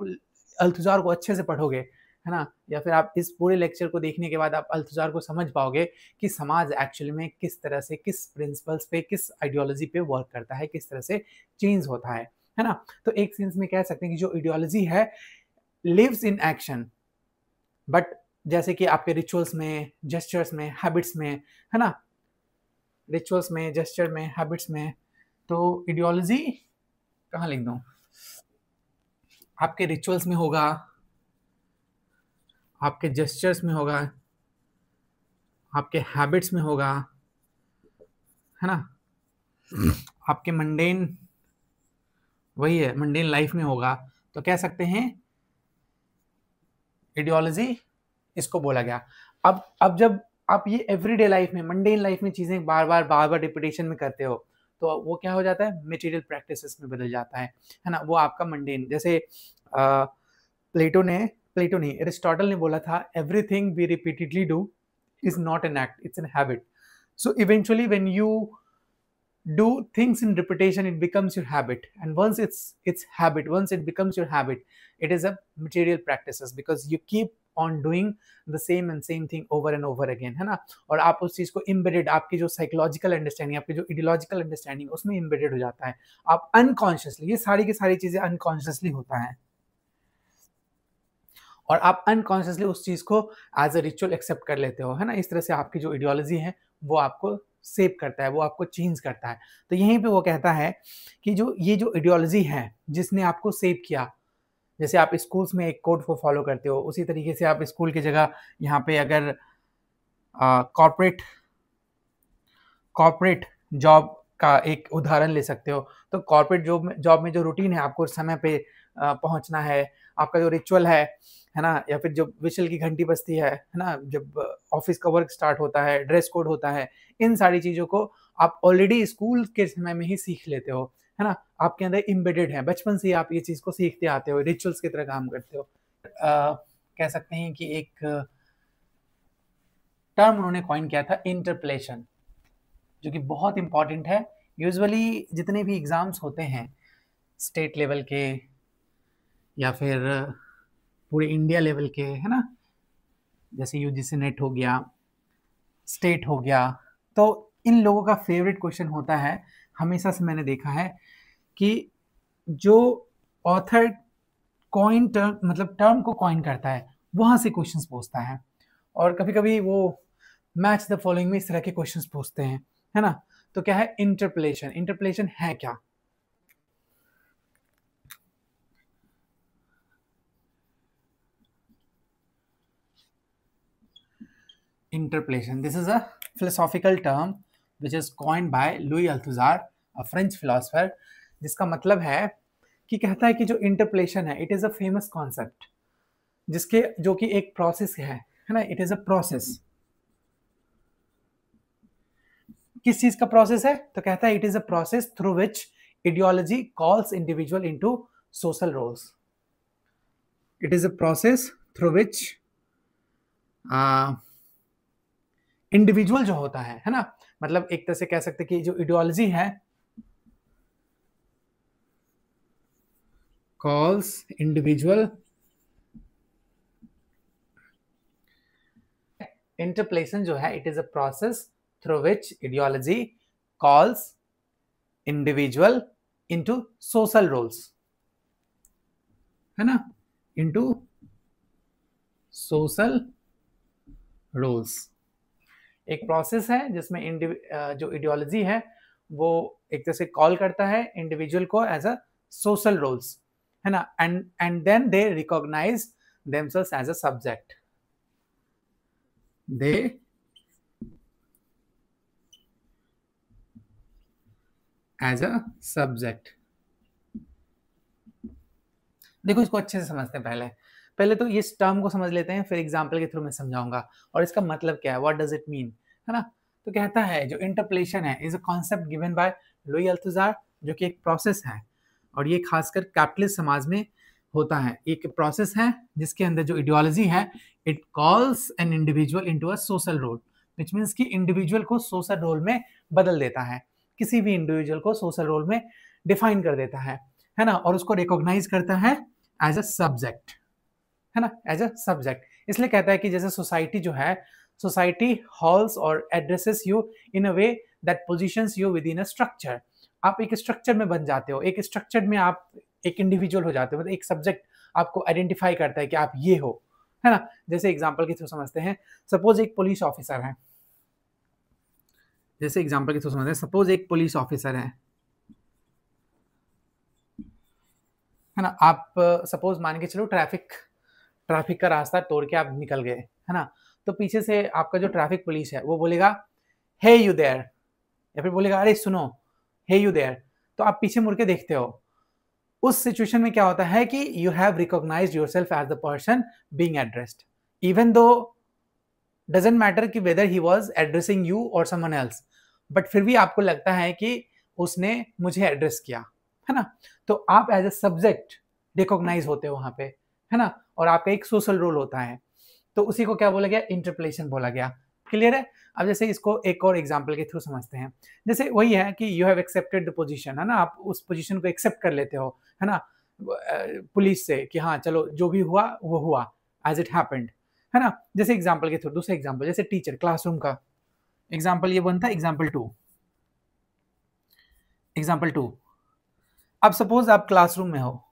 अल्थुजार को अच्छे से पढ़ोगे, है ना, या फिर आप इस पूरे लेक्चर को देखने के बाद आप अल्थुजार को समझ पाओगे कि समाज एक्चुअली में किस तरह से, किस प्रिंसिपल्स पे, किस आइडियोलॉजी पे वर्क करता है, किस तरह से चेंज होता है ना. तो एक सेंस में कह सकते हैं कि जो आइडियोलॉजी है लिव्स इन एक्शन, बट जैसे कि आपके रिचुअल्स में, जेस्चर्स में, हैबिट्स में, है ना, रिचुअल्स में, जेस्चर में, हैबिट्स में. तो आइडियोलॉजी कहाँ लिख दूँ, आपके रिचुअल्स में होगा, आपके जेस्चर्स में होगा, आपके हैबिट्स में होगा, है ना, आपके मंडेन, वही है मंडेन लाइफ में होगा। तो कह सकते हैं आइडियोलॉजी इसको बोला गया। अब जब आप ये एवरीडे लाइफ में, मंडेन लाइफ में चीजें बार बार रिपीटेशन में करते हो, तो वो क्या हो जाता है, मटेरियल प्रैक्टिसेस में बदल जाता है ना। वो आपका मंडेन, जैसे प्लेटो नहीं, एरिस्टोटल ने बोला था, everything we repeatedly do is not an act, it's a habit. So eventually when you do things in repetition, it becomes your habit, and once it's habit, once it becomes your habit, it is a material practices, because you keep on doing the same and same thing over and over again, है ना। और आप उस चीज को embedded, आपकी जो psychological understanding, आपकी जो इडियोलॉजिकल अंडरस्टैंडिंग, उसमें embedded हो जाता है। आप अनकॉन्शियसली, ये सारी की सारी चीजें अनकॉन्शियसली होता है, और आप अनकॉन्शियसली उस चीज को एज अ रिचुअल एक्सेप्ट कर लेते हो, है ना। इस तरह से आपकी जो आइडियोलॉजी है वो आपको सेव करता है, वो आपको चेंज करता है। तो यहीं पे वो कहता है कि जो ये जो आइडियोलॉजी है जिसने आपको सेव किया, जैसे आप स्कूल्स में एक कोड को फॉलो करते हो, उसी तरीके से आप स्कूल की जगह यहाँ पे अगर कॉर्पोरेट जॉब का एक उदाहरण ले सकते हो। तो कॉर्पोरेट जॉब में जो रूटीन है, आपको समय पे पहुंचना है, आपका जो रिचुअल है ना, या फिर जो विशल की घंटी बजती है ना, जब ऑफिस का वर्क स्टार्ट होता है, ड्रेस कोड होता है, इन सारी चीज़ों को आप ऑलरेडी स्कूल के समय में ही सीख लेते हो, है ना। आपके अंदर इम्बेडेड है, बचपन से ही आप ये चीज़ को सीखते आते हो, रिचुअल्स की तरह काम करते हो। कह सकते हैं कि एक टर्म उन्होंने कॉइन किया था, इंटरप्लेशन, जो कि बहुत इंपॉर्टेंट है। यूजुअली जितने भी एग्ज़ाम्स होते हैं स्टेट लेवल के या फिर पूरे इंडिया लेवल के, है ना, जैसे यूजीसी नेट हो गया, स्टेट हो गया, तो इन लोगों का फेवरेट क्वेश्चन होता है, हमेशा से मैंने देखा है, कि जो ऑथर कॉइन टर्म, मतलब टर्म को कॉइन करता है, वहां से क्वेश्चंस पूछता है। और कभी कभी वो मैच द फॉलोइंग में इस तरह के क्वेश्चंस पूछते हैं, है ना। तो क्या है इंटरप्लेशन? इंटरप्लेशन है क्या? Interpolation. This is a philosophical term which is coined by Louis Althusser, a French philosopher, जिसका मतलब है कि कहता है कि जो इंटरप्लेशन है, it is a famous concept, जिसके जो कि एक प्रोसेस है ना, इट इज अ प्रोसेस। किस चीज का प्रोसेस है? तो कहता है it is a process through which ideology calls individual into social roles. It is a process through which individual जो होता है ना, मतलब एक तरह से कह सकते कि जो आइडियोलॉजी है कॉल्स इंडिविजुअल, इंटरप्लेशन जो है it is a process through which ideology calls individual into social roles, है ना, इनटू सोशल रोल्स। एक प्रोसेस है जिसमें जो आइडियोलॉजी है वो एक तरह से कॉल करता है इंडिविजुअल को एज अ सोशल रोल्स, है ना, and then they recognize themselves as a subject, they as a subject. देखो इसको अच्छे से समझते हैं, पहले तो इस टर्म को समझ लेते हैं, फिर एग्जाम्पल के थ्रू मैं समझाऊंगा और इसका मतलब क्या है, व्हाट डज इट मीन, है ना। तो कहता है जो इंटरप्लेशन है is a concept given by Louis Althusser, जो कि एक प्रोसेस है, और ये खासकर कैपिटलिस्ट समाज में होता है। एक प्रोसेस है जिसके अंदर जो आइडियोलॉजी है it calls an individual into a social role, which means कि इंडिविजुअल को सोशल रोल में बदल देता है, किसी भी इंडिविजुअल को सोशल रोल में डिफाइन कर देता है ना, और उसको रिकॉग्नाइज करता है एज अ सब्जेक्ट, है ना, एज अ सब्जेक्ट। इसलिए कहता है कि जैसे सोसाइटी जो है, सोसाइटी हॉल्स और addresses you in a way that positions you with in a structure. आप एक स्ट्रक्चर में बन जाते हो, एक स्ट्रक्चर में आप एक इंडिविजुअल हो जाते हो, मतलब एक सब्जेक्ट आपको आइडेंटिफाई करता है कि आप ये हो, है ना। जैसे एग्जांपल के थ्रू समझते हैं, सपोज एक पुलिस ऑफिसर है, जैसे एग्जांपल के थ्रू समझते हैं, सपोज एक पुलिस ऑफिसर है, है ना। आप सपोज मान के चलो ट्रैफिक का रास्ता तोड़ के आप निकल गए, है ना। तो पीछे से आपका जो ट्रैफिक पुलिस है वो बोलेगा हे यू देयर, या फिर बोलेगा अरे सुनो हे यू देयर। तो आप पीछे मुड़ के देखते हो। उस सिचुएशन में क्या होता है कि you have recognised yourself as the person being addressed, even though doesn't matter कि whether he was addressing you और समवन एल्स, बट फिर भी आपको लगता है कि उसने मुझे एड्रेस किया, है ना। तो आप एज ए सब्जेक्ट रिकॉग्नाइज होते हो वहां पे, है ना। और आपका एक सोशल रोल होता है, तो उसी को क्या बोला गया, इंटरप्लेशन बोला गया। क्लियर है। अब जैसे इसको एक और एग्जांपल के थ्रू समझते हैं। जैसे वही है कि you have accepted the position, है ना, आप उस पोजीशन को एक्सेप्ट कर लेते हो, है ना, पुलिस से कि हाँ चलो जो भी हुआ वो हुआ, एज इट हैपेंड, है ना। जैसे एग्जांपल के थ्रू दूसरा एग्जांपल, जैसे टीचर क्लासरूम का एग्जांपल ये बनता है। एग्जांपल 2 अब सपोज आप क्लासरूम में हो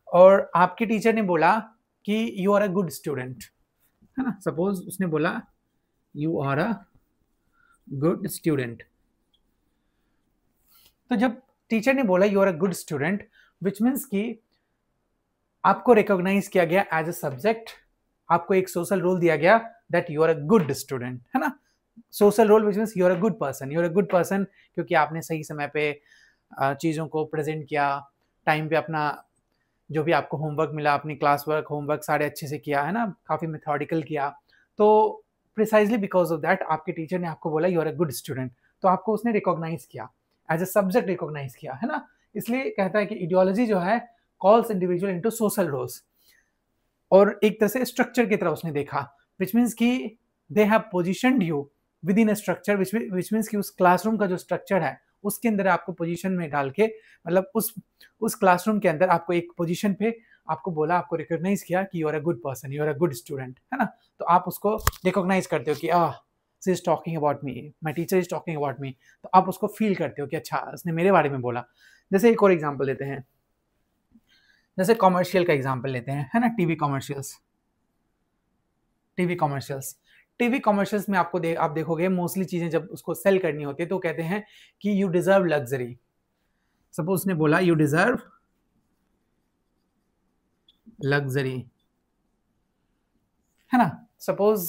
और आपके टीचर ने बोला कि you are a good student, है ना। सपोज उसने बोला you are a good student. तो जब टीचर ने बोला you are a good student, which means कि आपको रिकॉग्नाइज किया गया एज अ सब्जेक्ट, आपको एक सोशल रोल दिया गया that you are a good student, है ना। Social role which means you are a good person, you are a good person क्योंकि आपने सही समय पे चीज़ों को प्रेजेंट किया, टाइम पे अपना जो भी आपको होमवर्क मिला, अपनी क्लास वर्क होमवर्क सारे अच्छे से किया, है ना, काफ़ी मेथोडिकल किया। तो प्रिसाइजली बिकॉज ऑफ दैट आपके टीचर ने आपको बोला you are a good student, तो आपको उसने रिकॉग्नाइज किया एज ए सब्जेक्ट, रिकॉग्नाइज किया, है ना। इसलिए कहता है कि इडियोलॉजी जो है calls individual into social roles, और एक तरह से स्ट्रक्चर की तरह उसने देखा, विच मीन्स कि they have positioned you with in A structure, which means कि उस क्लासरूम का जो स्ट्रक्चर है उसके अंदर आपको पोजीशन में डाल के, मतलब उस क्लासरूम के अंदर आपको एक पोजीशन पे आपको बोला, आपको रिकॉग्नाइज किया कि you are a good person, you are a good student, है ना। तो आप उसको रिकॉग्नाइज करते हो कि she is talking about me, my teacher is talking about me. तो आप उसको फील करते हो कि अच्छा उसने मेरे बारे में बोला। जैसे एक और एग्जाम्पल लेते हैं, जैसे कॉमर्शियल का एग्जाम्पल लेते हैं, है ना। टीवी कॉमर्शियल्स में आप देखोगे मोस्टली चीजें जब उसको सेल करनी होती है तो कहते हैं कि यू डिजर्व लग्जरी। सपोज उसने बोला यू डिजर्व लग्जरी, है ना। सपोज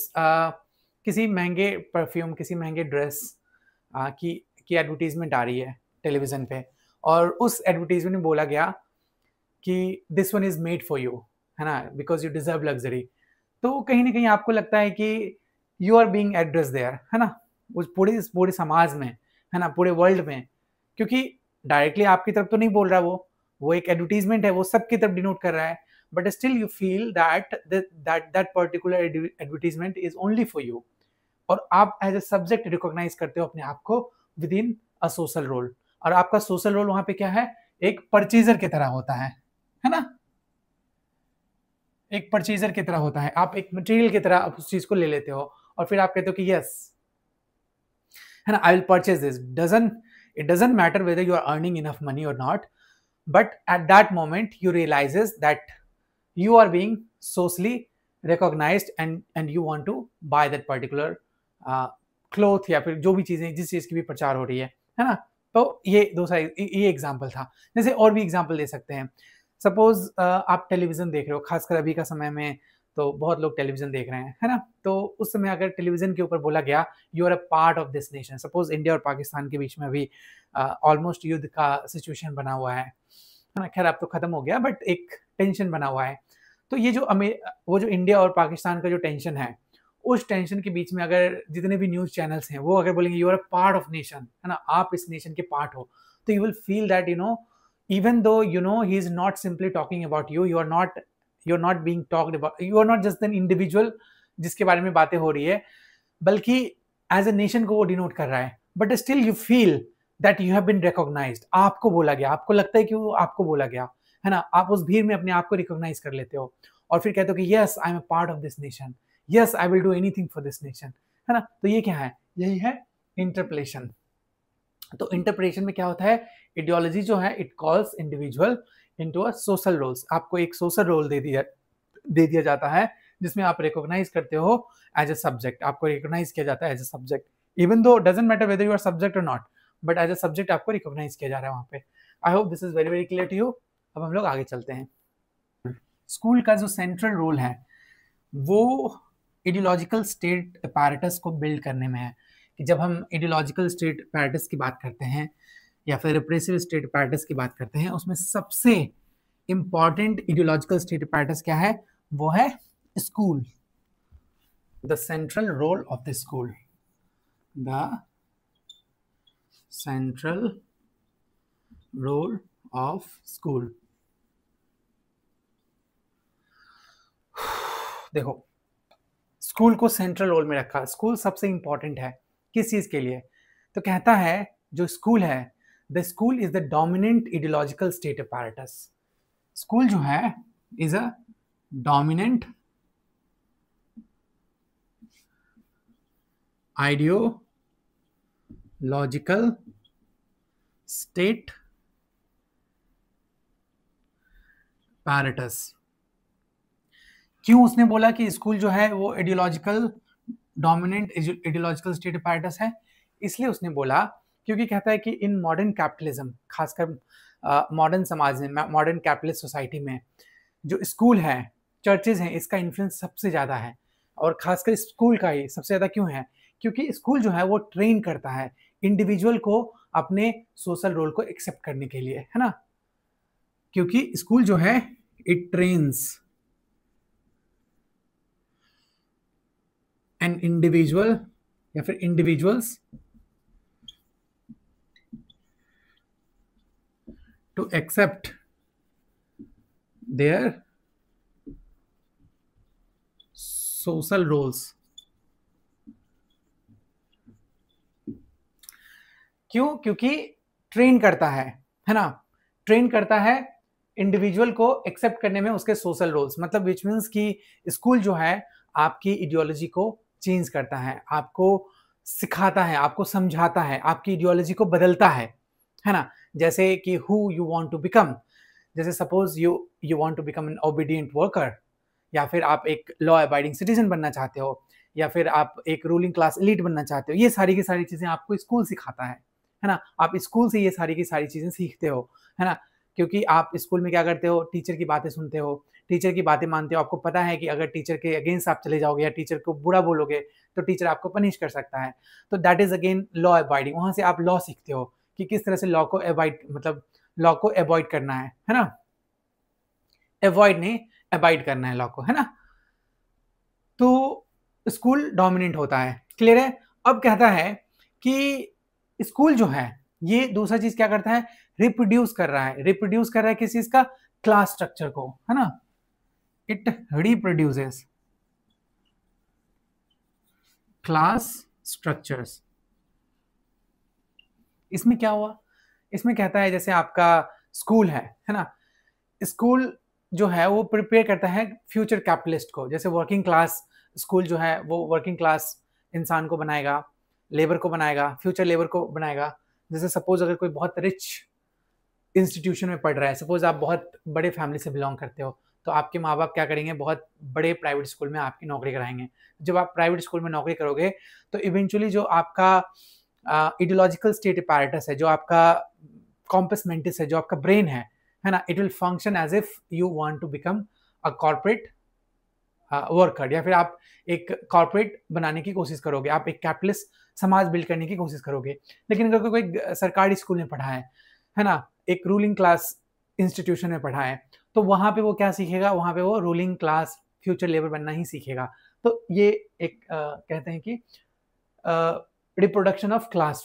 किसी महंगे परफ्यूम, किसी महंगे ड्रेस की एडवर्टीजमेंट आ रही है टेलीविजन पे, और उस एडवर्टीजमेंट में बोला गया कि this one is made for you, है ना, बिकॉज यू डिजर्व लग्जरी। तो कहीं ना कहीं आपको लगता है कि you are being address there, है ना, उस पूरे समाज में, है ना, पूरे वर्ल्ड में, क्योंकि डायरेक्टली आपकी तरफ तो नहीं बोल रहा, वो एक एडवर्टीजमेंट है, वो सबकी तरफ डिनोट कर रहा है, but still you feel that particular advertisement is only for you, और आप एज ए सब्जेक्ट रिकॉग्नाइज करते हो अपने आप को within a social role. और आपका सोशल रोल वहां पे क्या है, एक परचेजर की तरह होता है ना, एक परचेजर की तरह होता है। आप एक मटेरियल की तरह उस चीज को ले लेते हो और फिर आप कहते हो कि यस, है ना, I will purchase this. It doesn't matter whether you are earning enough money और not, but at that moment you realises that you are being socially recognized and you want to buy that particular cloth, या फिर जो भी चीजें, जिस चीज की भी प्रचार हो रही है ना। तो ये ये एग्जाम्पल था। जैसे और भी एग्जाम्पल दे सकते हैं। सपोज आप टेलीविजन देख रहे हो, खासकर अभी का समय में तो बहुत लोग टेलीविजन देख रहे हैं, है ना। तो उस समय अगर टेलीविजन के ऊपर बोला गया you are a part of this nation, suppose India और पाकिस्तान के बीच में अभी ऑलमोस्ट युद्ध का सिचुएशन बना हुआ है ना। खैर अब तो खत्म हो गया, बट एक टेंशन बना हुआ है। तो ये वो जो इंडिया और पाकिस्तान का जो टेंशन है, उस टेंशन के बीच में अगर जितने भी न्यूज चैनल्स हैं वो अगर बोलेंगे you are a part of nation, है ना, आप इस नेशन के पार्ट हो, तो you will feel that even though he is not simply talking about you, you're not being talked about, you are not just an individual जिसके बारे में बातें हो रही है, बल्कि एज ए नेशन को वो डिनोट कर रहा है, but still you feel that you have been recognized. आपको बोला गया, आपको लगता है कि वो आपको बोला गया, है ना। आप उस भीड़ में अपने आप को रिकॉग्नाइज कर लेते हो और फिर कहते हो कि yes I am a part of this nation, yes I will do anything for this nation, है ना। तो ये क्या है, यही है इंटरप्लेशन। तो इंटरप्रेशन में क्या होता है, आइडियोलॉजी जो है it calls individual into a social roles. आपको एक सोशल रोल दे दिया जाता है जिसमें आप रिकॉग्नाइज करते हो एज ए सब्जेक्ट, आपको रिकॉग्नाइज किया जाता है as a subject, even though doesn't matter whether you are subject और not, but as a subject आपको रिकॉग्नाइज किया जा रहा है वहां पे। I hope this is very very clear to you. अब हम लोग आगे चलते हैं। स्कूल का जो सेंट्रल रोल है वो आइडियोलॉजिकल स्टेट अपैरेटस को बिल्ड करने में है, कि जब हम आइडियोलॉजिकल स्टेट अपैरेटस की बात करते हैं या फिर रिप्रेसिव स्टेट अपैरेटस की बात करते हैं, उसमें सबसे इंपॉर्टेंट आइडियोलॉजिकल स्टेट अपैरेटस क्या है? वो है school. The central role of the school, the central role of school. देखो, स्कूल को सेंट्रल रोल में रखा। स्कूल सबसे इंपॉर्टेंट है किस चीज के लिए? तो कहता है जो स्कूल है, the school is the dominant ideological state apparatus. School जो है is a dominant ideological state apparatus। क्यों उसने बोला कि स्कूल जो है वो ideological dominant ideological state apparatus है? इसलिए उसने बोला क्योंकि कहता है कि इन मॉडर्न कैपिटलिज्म, खासकर मॉडर्न समाज में, मॉडर्न कैपिटलिस्ट सोसाइटी में जो स्कूल है, चर्चेज हैं, इसका इन्फ्लुएंस सबसे ज़्यादा है। और खासकर स्कूल का ही सबसे ज़्यादा क्यों है? क्योंकि स्कूल जो है वो ट्रेन करता है इंडिविजुअल को अपने सोशल रोल को एक्सेप्ट करने के लिए, है ना? क्योंकि स्कूल जो है इट ट्रेन्स एन इंडिविजुअल या फिर individuals to accept their social roles. क्यों? क्योंकि ट्रेन करता है ना? ट्रेन करता है इंडिविजुअल को एक्सेप्ट करने में उसके सोशल रोल्स, मतलब विच मीन्स कि स्कूल जो है आपकी इडियोलॉजी को चेंज करता है, आपको सिखाता है, आपको समझाता है, आपकी इडियोलॉजी को बदलता है ना? जैसे कि who you want to become, जैसे suppose you want to become an obedient worker, या फिर आप एक लॉ अबाइडिंग सिटीजन बनना चाहते हो, या फिर आप एक रूलिंग क्लास एलीट बनना चाहते हो। ये सारी की सारी चीजें आपको स्कूल सिखाता है ना? आप स्कूल से ये सारी की सारी चीजें सीखते हो, है ना? क्योंकि आप स्कूल में क्या करते हो? टीचर की बातें सुनते हो, टीचर की बातें मानते हो। आपको पता है कि अगर टीचर के अगेंस्ट आप चले जाओगे या टीचर को बुरा बोलोगे तो टीचर आपको पनिश कर सकता है। तो that is again law abiding. वहां से आप लॉ सीखते हो कि किस तरह से लॉ को अवॉइड, मतलब लॉ को अवॉइड करना है ना? अवॉइड नहीं, अबाइड करना है लॉ को, है ना? तो स्कूल डोमिनेंट होता है, क्लियर है? अब कहता है कि स्कूल जो है ये दूसरा चीज क्या करता है? रिप्रोड्यूस कर रहा है। रिप्रोड्यूस कर रहा है किस चीज का? क्लास स्ट्रक्चर को, है ना? It reproduces class structures. इसमें क्या हुआ? इसमें कहता है जैसे आपका स्कूल है ना? स्कूल जो है वो प्रिपेयर करता है फ्यूचर कैपिटलिस्ट को। जैसे वर्किंग क्लास स्कूल जो है वो वर्किंग क्लास इंसान को बनाएगा, लेबर को बनाएगा, फ्यूचर लेबर को बनाएगा। जैसे सपोज अगर कोई बहुत रिच इंस्टीट्यूशन में पढ़ रहा है, सपोज आप बहुत बड़े फैमिली से बिलोंग करते हो, तो आपके माँ बाप क्या करेंगे? बहुत बड़े प्राइवेट स्कूल में आपकी नौकरी कराएंगे। जब आप प्राइवेट स्कूल में नौकरी करोगे तो इवेंचुअली जो आपका आइडियोलॉजिकल स्टेट अपैरेटस है, जो आपका कॉम्पस मेंटिस है, जो आपका ब्रेन है ना, it will function as if you want to become a corporate worker, या फिर आप एक कॉर्पोरेट बनाने की कोशिश करोगे, आप एक कैपिटलिस्ट समाज बिल्ड करने की कोशिश करोगे। लेकिन अगर कोई सरकारी स्कूल में पढ़ा है ना, एक रूलिंग क्लास इंस्टीट्यूशन में पढ़ा है, तो वहां पे वो क्या सीखेगा? वहां पे वो रूलिंग क्लास फ्यूचर लेबर बनना ही सीखेगा। तो ये एक कहते हैं कि reproduction of class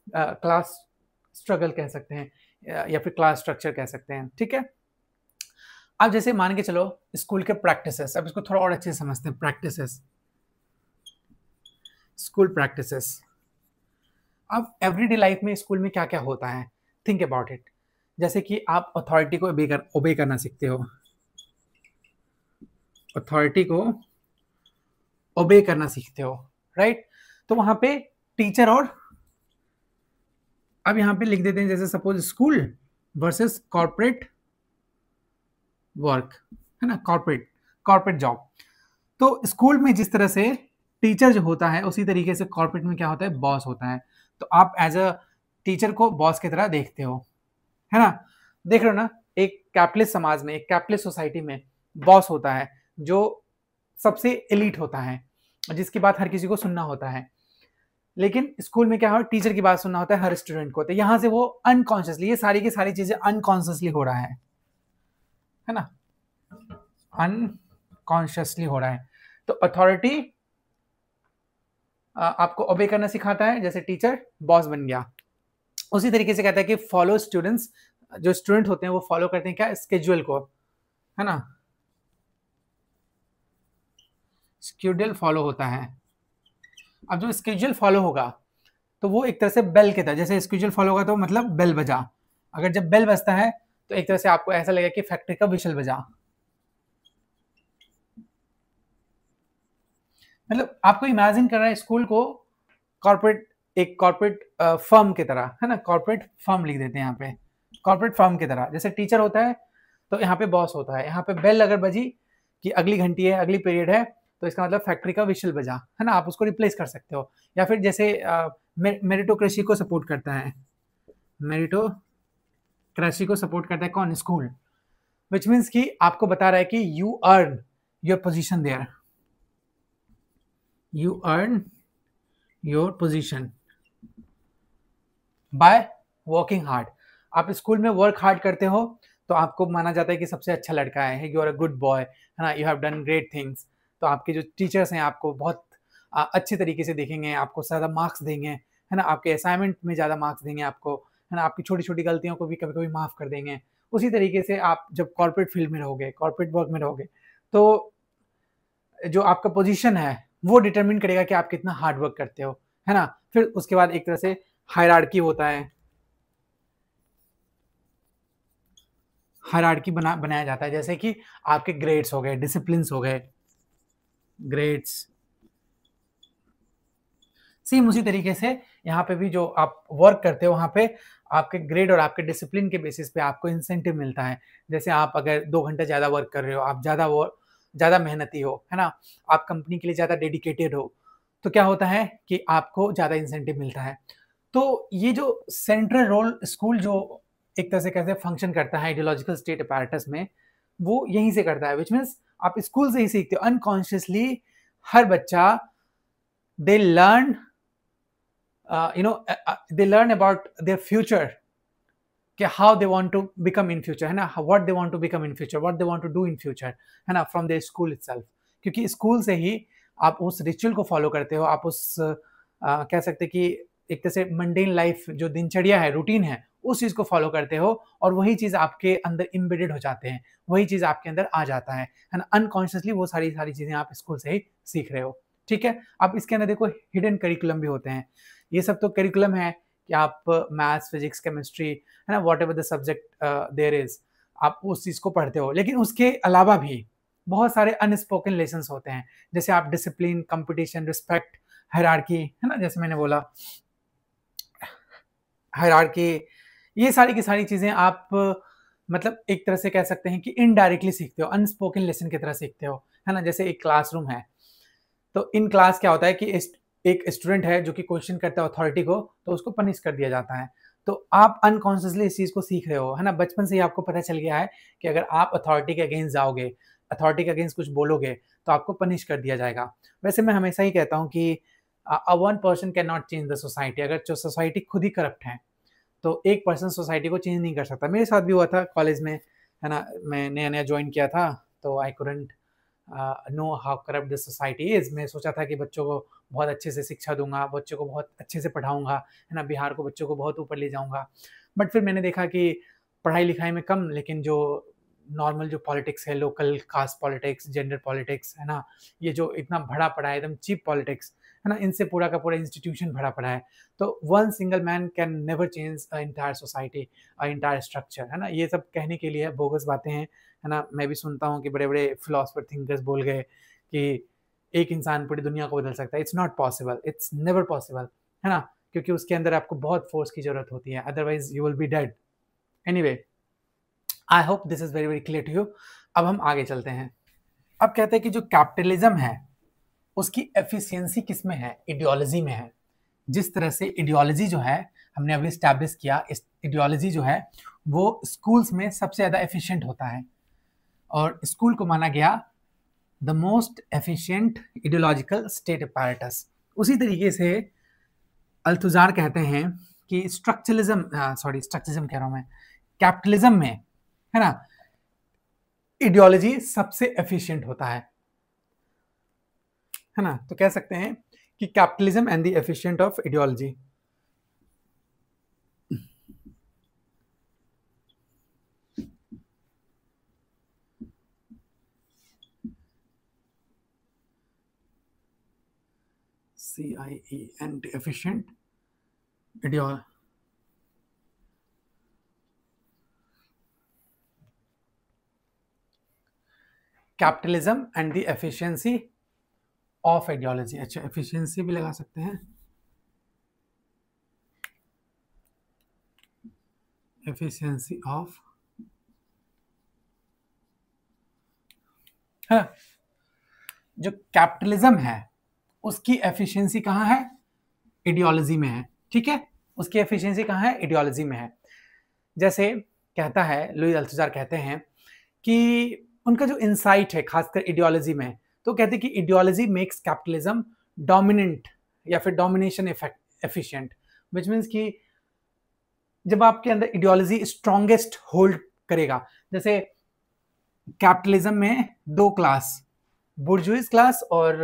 class struggle कह सकते हैं, या फिर क्लास स्ट्रक्चर कह सकते हैं, ठीक है? अब जैसे मान के चलो स्कूल के प्रैक्टिसेस, अब इसको थोड़ा और अच्छे से समझते हैं। Practices, school practices. अब एवरीडे लाइफ में स्कूल में क्या क्या होता है? Think about it. जैसे कि आप अथॉरिटी को ओबे करना सीखते हो, अथॉरिटी को ओबे करना सीखते हो, राइट? तो वहां पे टीचर और, अब यहां पे लिख देते हैं जैसे suppose school versus corporate work, है ना? Corporate job. तो स्कूल में जिस तरह से टीचर जो होता है उसी तरीके से कॉर्पोरेट में क्या होता है? बॉस होता है। तो आप एज अ टीचर को बॉस की तरह देखते हो, है ना। देख रहे हो ना, एक कैपिटलिस्ट समाज में, एक कैपिटलिस्ट सोसाइटी में बॉस होता है जो सबसे एलीट होता है, जिसकी बात हर किसी को सुनना होता है। लेकिन स्कूल में क्या हो, टीचर की बात सुनना होता है हर स्टूडेंट को। तो यहाँ से वो अनकॉन्शियसली, ये सारी की सारी चीजें अनकॉन्शियसली हो रहा है ना, अनकॉन्शियसली हो रहा है। तो अथॉरिटी आपको ओबे करना सिखाता है, जैसे टीचर बॉस बन गया। उसी तरीके से कहता है कि फॉलो स्टूडेंट्स, जो स्टूडेंट होते हैं वो फॉलो करते हैं क्या, स्केड्यूल को, है ना, स्केड्यूल फॉलो होता है। अब जो स्केड्यूल फॉलो होगा तो वो एक तरह से बेल के तरह, जैसे स्केड्यूल फॉलो होगा तो मतलब बेल बजा, अगर जब बेल बजता है तो एक तरह से आपको ऐसा लगेगा कि फैक्ट्री का विशल बजा। मतलब आपको इमेजिन कर रहा है स्कूल को कॉर्पोरेट, एक कॉर्पोरेट फर्म की तरह, है ना, कॉर्पोरेट फर्म लिख देते हैं यहाँ पे, कॉर्पोरेट फर्म की तरह। जैसे टीचर होता है तो यहाँ पे बॉस होता है, यहाँ पे बेल अगर बजी कि अगली घंटी है, अगली पीरियड है, तो इसका मतलब फैक्ट्री का विशल बजा, है ना, आप उसको रिप्लेस कर सकते हो। या फिर जैसे मेरिटोक्रेसी को सपोर्ट करता है, मेरिटोक्रेसी को सपोर्ट करता है कौन, स्कूल, विच मीन्स कि आपको बता रहा है कि you earn your position there, you earn your position by working hard। आप स्कूल में वर्क हार्ड करते हो तो आपको माना जाता है कि सबसे अच्छा लड़का है, you are a good boy, है ना, you have done great things. तो आपके जो टीचर्स हैं आपको बहुत अच्छे तरीके से देखेंगे, आपको ज़्यादा मार्क्स देंगे, है ना, आपके असाइनमेंट में ज़्यादा मार्क्स देंगे आपको, है ना, आपकी छोटी छोटी गलतियों को भी कभी कभी माफ़ कर देंगे। उसी तरीके से आप जब कॉर्पोरेट फील्ड में रहोगे, कॉर्पोरेट वर्क में रहोगे, तो जो आपका पोजीशन है वो डिटरमिन करेगा कि आप कितना हार्ड वर्क करते हो, है ना। फिर उसके बाद एक तरह से हायरार्की होता है, हायरार्की बनाया जाता है, जैसे कि आपके ग्रेड्स हो गए, डिसिप्लिन हो गए, ग्रेड्स। सेम उसी तरीके से यहाँ पे भी जो आप वर्क करते हो वहाँ पे आपके ग्रेड और आपके डिसिप्लिन के बेसिस पे आपको इंसेंटिव मिलता है। जैसे आप अगर 2 घंटे ज़्यादा वर्क कर रहे हो, आप ज़्यादा मेहनती हो, है ना, आप कंपनी के लिए ज़्यादा डेडिकेटेड हो, तो क्या होता है कि आपको ज़्यादा इंसेंटिव मिलता है। तो ये जो सेंट्रल रोल स्कूल जो एक तरह से कैसे फंक्शन करता है आइडियोलॉजिकल स्टेट अपैरेटस में, वो यहीं से करता है, विच मीन्स आप स्कूल से ही सीखते हो अनकॉन्शियसली। हर बच्चा they learn they learn about their future, कि how they want to become in future, है ना, what they want to become in future, what they want to do in future, है ना, from their school itself। क्योंकि school से ही आप उस ritual को फॉलो करते हो, आप उस कह सकते कि एक तरह से मंडेन लाइफ जो दिनचर्या है, रूटीन है, उस चीज़ को फॉलो करते हो और वही चीज़ आपके अंदर इम्बेडेड हो जाते हैं, वही चीज़ आपके अंदर आ जाता है ना, अनकॉन्शियसली वो सारी सारी चीज़ें आप स्कूल से ही सीख रहे हो। ठीक है, अब इसके अंदर देखो हिडन करिकुलम भी होते हैं। ये सब तो करिकुलम है कि आप मैथ्स, फिजिक्स, केमिस्ट्री, है ना, whatever the subject there is, आप उस चीज़ को पढ़ते हो। लेकिन उसके अलावा भी बहुत सारे अनस्पोकन लेसन्स होते हैं, जैसे आप डिसिप्लिन, कंपटीशन, रिस्पेक्ट, हायरार्की, है ना, जैसे मैंने बोला हायरार्की, ये सारी की सारी चीज़ें आप मतलब एक तरह से कह सकते हैं कि इनडायरेक्टली सीखते हो, अनस्पोकन लेसन की तरह सीखते हो, है ना। जैसे एक क्लासरूम है, तो इन क्लास क्या होता है कि एक स्टूडेंट है जो कि क्वेश्चन करता है अथॉरिटी को, तो उसको पनिश कर दिया जाता है। तो आप अनकॉन्शियसली इस चीज़ को सीख रहे हो, है ना, बचपन से ही आपको पता चल गया है कि अगर आप अथॉरिटी के अगेंस्ट जाओगे, अथॉरिटी के अगेंस्ट कुछ बोलोगे, तो आपको पनिश कर दिया जाएगा। वैसे मैं हमेशा ही कहता हूँ कि one person can not change the society. अगर जो सोसाइटी खुद ही करप्ट है तो एक पर्सन सोसाइटी को चेंज नहीं कर सकता। मेरे साथ भी हुआ था कॉलेज में, है ना, मैं नया नया ज्वाइन किया था, तो I couldn't know how corrupt this society is. मैं सोचा था कि बच्चों को बहुत अच्छे से शिक्षा दूंगा, बच्चों को बहुत अच्छे से पढ़ाऊंगा, है ना, बिहार को बच्चों को बहुत ऊपर ले जाऊंगा। बट फिर मैंने देखा कि पढ़ाई लिखाई में कम, लेकिन जो नॉर्मल जो पॉलिटिक्स है, local caste politics, gender politics, है ना, ये जो इतना भरा पड़ा है, एकदम चीप पॉलिटिक्स, है ना, इनसे पूरा का पूरा इंस्टीट्यूशन भरा पड़ा है। तो one single man can never change a entire society, a entire structure, है ना। ये सब कहने के लिए बोगस बातें हैं, है ना। मैं भी सुनता हूँ कि बड़े बड़े फिलोसफर थिंकर्स बोल गए कि एक इंसान पूरी दुनिया को बदल सकता है। It's not possible, it's never possible, है ना, क्योंकि उसके अंदर आपको बहुत फोर्स की जरूरत होती है, otherwise you will be dead. Anyway, I hope this is very very clear to you. अब हम आगे चलते हैं। अब कहते हैं कि जो कैपिटलिज्म है उसकी एफिशिएंसी किस में है, इडियोलॉजी में है। जिस तरह से इडियोलॉजी जो है हमने अभी स्टैब्लिश किया, इस इडियोलॉजी जो है वो स्कूल्स में सबसे ज़्यादा एफिशिएंट होता है, और स्कूल को माना गया the most efficient ideological state apparatus. उसी तरीके से अल्थुजार कहते हैं कि स्ट्रक्चरलिज्म कह रहा हूँ मैं, कैपिटलिज्म में, है ना, आइडियोलॉजी सबसे एफिशिएंट होता है ना। तो कह सकते हैं कि capitalism and the efficient of ideology. CIE and efficient ideology. Capitalism and the efficiency of ideology. अच्छा, एफिशिएंसी भी लगा सकते हैं, एफिशिएंसी ऑफ, है, जो कैपिटलिज्म है उसकी एफिशिएंसी कहाँ है? आइडियोलॉजी में है, ठीक है। उसकी एफिशिएंसी कहाँ है? आइडियोलॉजी में है। जैसे कहता है लुई अल्थुजार, कहते हैं कि उनका जो इंसाइट है खासकर आइडियोलॉजी में, तो कहते हैं कि आइडियोलॉजी मेक्स कैपिटलिज्म डोमिनेंट या फिर डोमिनेशन एफिशिएंट, विच मीन्स कि जब आपके अंदर आइडियोलॉजी स्ट्रॉन्गेस्ट होल्ड करेगा, जैसे कैपिटलिज्म में दो क्लास, बुर्जुइज क्लास और